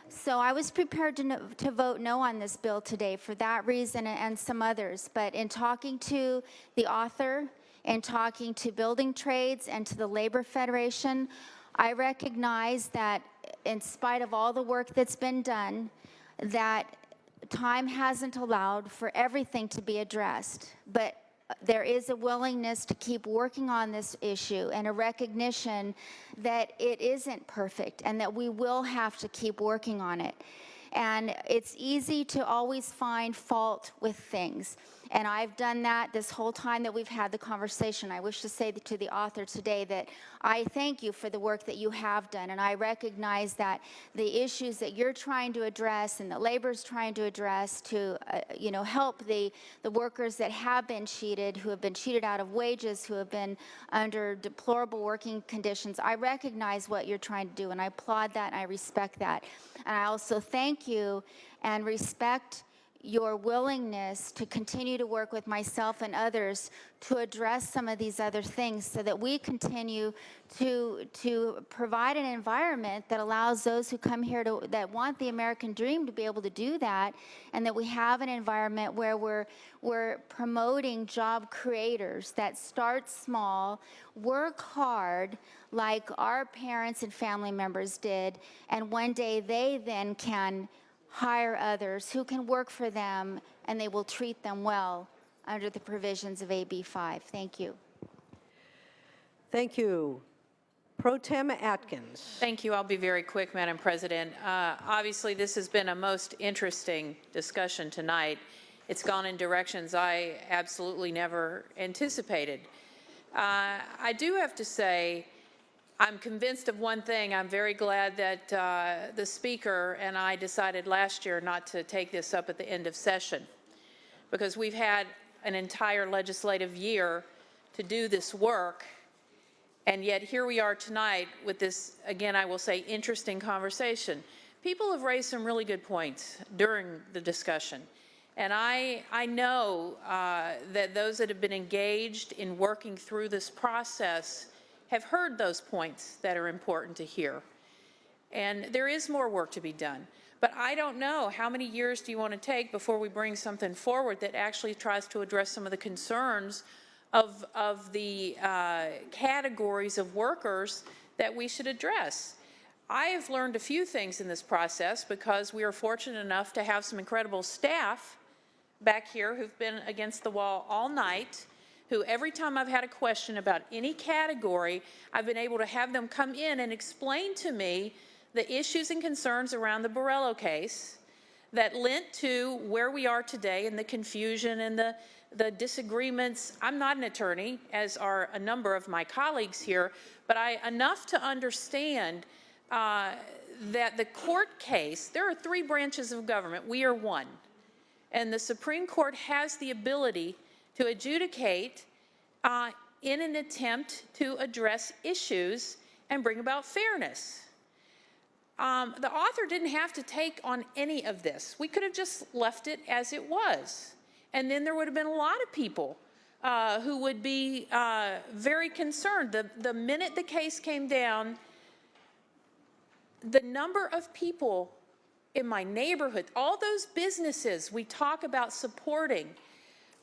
So I was prepared to vote no on this bill today for that reason and some others. But in talking to the author, in talking to building trades and to the Labor Federation, I recognize that in spite of all the work that's been done, that time hasn't allowed for everything to be addressed. But there is a willingness to keep working on this issue and a recognition that it isn't perfect and that we will have to keep working on it. And it's easy to always find fault with things. And I've done that this whole time that we've had the conversation. I wish to say to the author today that I thank you for the work that you have done. And I recognize that the issues that you're trying to address and that labor's trying to address to help the workers that have been cheated, who have been cheated out of wages, who have been under deplorable working conditions, I recognize what you're trying to do, and I applaud that and I respect that. And I also thank you and respect your willingness to continue to work with myself and others to address some of these other things so that we continue to provide an environment that allows those who come here that want the American dream to be able to do that, and that we have an environment where we're promoting job creators that start small, work hard like our parents and family members did, and one day they then can hire others who can work for them, and they will treat them well under the provisions of AB5. Thank you. Thank you. Pro Tem Atkins. Thank you. I'll be very quick, Madam President. Obviously, this has been a most interesting discussion tonight. It's gone in directions I absolutely never anticipated. I do have to say, I'm convinced of one thing. I'm very glad that the Speaker and I decided last year not to take this up at the end of session, because we've had an entire legislative year to do this work, and yet here we are tonight with this, again, I will say, interesting conversation. People have raised some really good points during the discussion, and I know that those that have been engaged in working through this process have heard those points that are important to hear. And there is more work to be done. But I don't know, how many years do you want to take before we bring something forward that actually tries to address some of the concerns of the categories of workers that we should address? I have learned a few things in this process because we are fortunate enough to have some incredible staff back here who've been against the wall all night, who every time I've had a question about any category, I've been able to have them come in and explain to me the issues and concerns around the Borrello case that lent to where we are today and the confusion and the disagreements. I'm not an attorney, as are a number of my colleagues here, but enough to understand that the court case, there are 3 branches of government, we are one, and the Supreme Court has the ability to adjudicate in an attempt to address issues and bring about fairness. The author didn't have to take on any of this. We could have just left it as it was. And then there would have been a lot of people who would be very concerned. The minute the case came down, the number of people in my neighborhood, all those businesses we talk about supporting,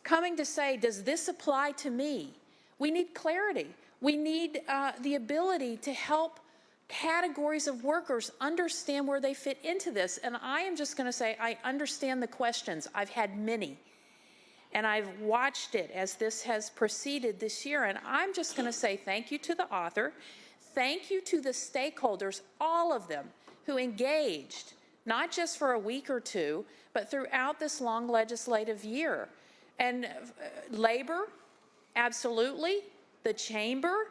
coming to say, does this apply to me? We need clarity. We need the ability to help categories of workers understand where they fit into this. And I am just going to say, I understand the questions. I've had many. And I've watched it as this has proceeded this year. And I'm just going to say thank you to the author. Thank you to the stakeholders, all of them, who engaged, not just for a week or two, but throughout this long legislative year. And labor, absolutely. The chamber,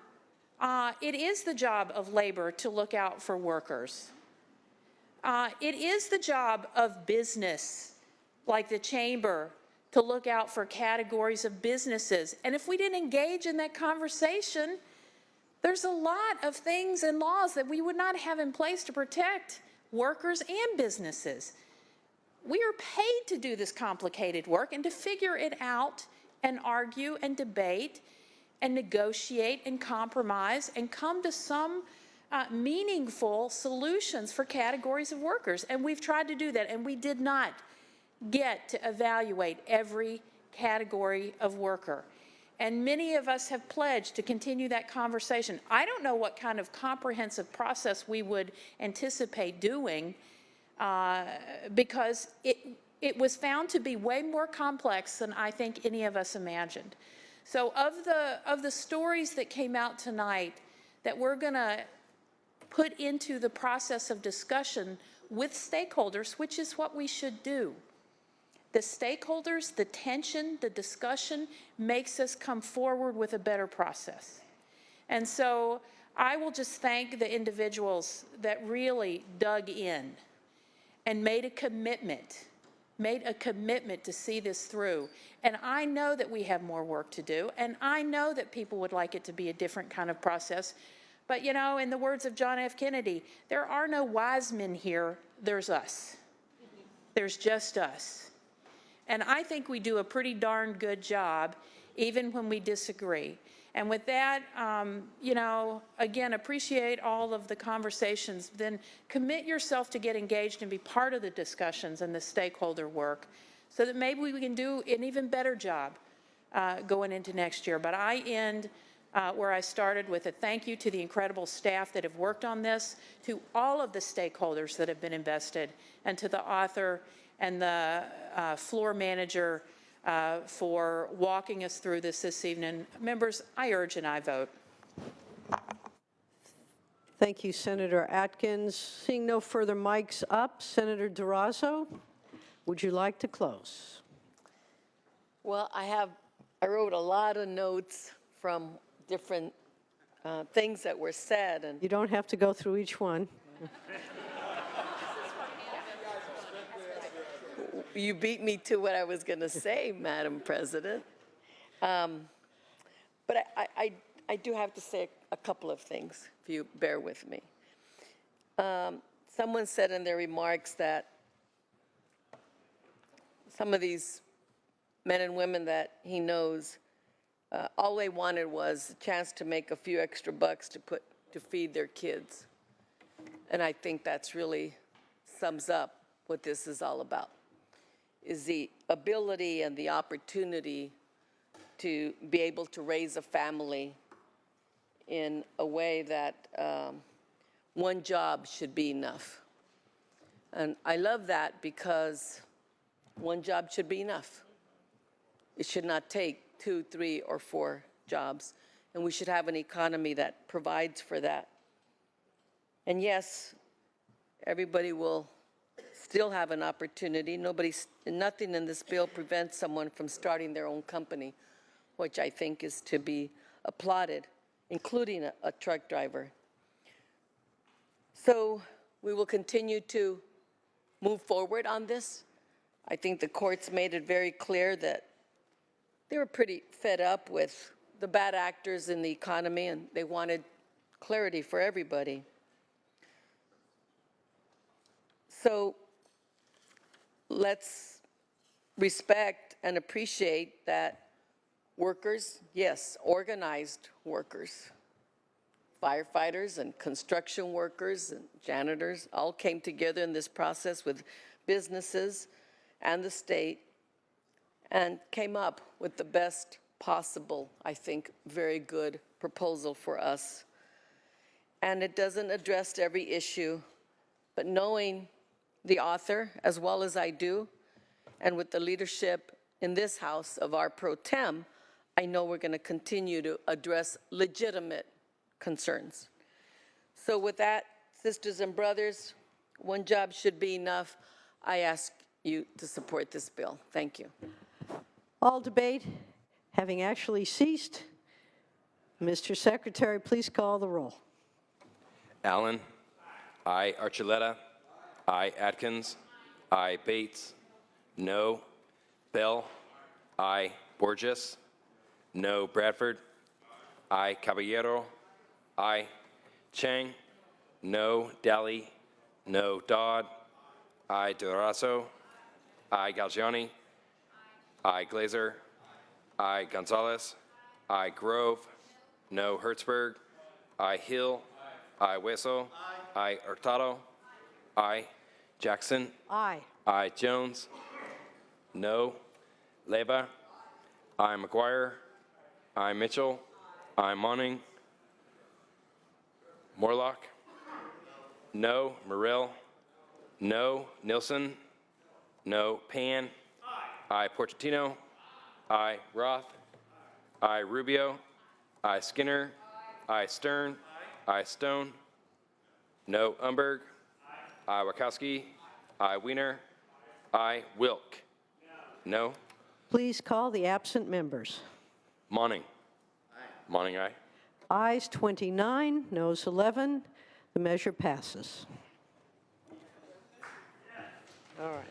it is the job of labor to look out for workers. It is the job of business, like the chamber, to look out for categories of businesses. And if we didn't engage in that conversation, there's a lot of things and laws that we would not have in place to protect workers and businesses. We are paid to do this complicated work and to figure it out and argue and debate and negotiate and compromise and come to some meaningful solutions for categories of workers. And we've tried to do that, and we did not get to evaluate every category of worker. And many of us have pledged to continue that conversation. I don't know what kind of comprehensive process we would anticipate doing, because it was found to be way more complex than I think any of us imagined. So of the stories that came out tonight that we're going to put into the process of discussion with stakeholders, which is what we should do. The stakeholders, the tension, the discussion makes us come forward with a better process. And so I will just thank the individuals that really dug in and made a commitment to see this through. And I know that we have more work to do, and I know that people would like it to be a different kind of process. But, you know, in the words of John F. Kennedy, there are no wise men here, there's us. There's just us. And I think we do a pretty darn good job, even when we disagree. And with that, you know, again, appreciate all of the conversations. Then commit yourself to get engaged and be part of the discussions and the stakeholder work so that maybe we can do an even better job going into next year. But I end where I started with a thank you to the incredible staff that have worked on this, to all of the stakeholders that have been invested, and to the author and the floor manager for walking us through this evening. Members, I urge an aye vote. Thank you, Senator Atkins. Seeing no further mics up, Senator Durazo, would you like to close? Well, I wrote a lot of notes from different things that were said. And you don't have to go through each one. You beat me to what I was going to say, Madam President. But I do have to say a couple of things, if you bear with me. Someone said in their remarks that some of these men and women that he knows, all they wanted was a chance to make a few extra bucks to feed their kids. And I think that's really sums up what this is all about, is the ability and the opportunity to be able to raise a family in a way that one job should be enough. And I love that because one job should be enough. It should not take 2, 3, or 4 jobs, and we should have an economy that provides for that. And yes, everybody will still have an opportunity. Nothing in this bill prevents someone from starting their own company, which I think is to be applauded, including a truck driver. So we will continue to move forward on this. I think the courts made it very clear that they were pretty fed up with the bad actors in the economy, and they wanted clarity for everybody. So let's respect and appreciate that workers, yes, organized workers, firefighters and construction workers and janitors all came together in this process with businesses and the state and came up with the best possible, I think, very good proposal for us. And it doesn't address every issue, but knowing the author as well as I do, and with the leadership in this House of our pro tem, I know we're going to continue to address legitimate concerns. So with that, sisters and brothers, one job should be enough. I ask you to support this bill. Thank you. All debate having actually ceased, Mr. Secretary, please call the roll. Allen. Aye. Archuleta. Aye. Atkins. Aye. Bates. No. Bell. Aye. Borges. No. Bradford. Aye. Caballero. Aye. Chang. No. Daly. No. Dodd. Aye. Durazo. Aye. Galgiani. Aye. Glazer. Aye. Gonzalez. Aye. Grove. No. Hertzberg. Aye. Hill. Aye. Hueso. Aye. Hurtado. Aye. Jackson. Aye. Aye. Jones. No. Leba. Aye. McGuire. Aye. Mitchell. Aye. Monning. Morlock. No. Morrell. No. Nilsson. No. Pan. Aye. Porcentino. Aye. Roth. I. Rubio. I. Skinner. I. Stern. I. Stone. No. Umberg. I. Wachowski. I. Wiener. I. Wilk. No. Please call the absent members. Monning. Monning, aye. Ayes 29, noes 11. The measure passes. All right.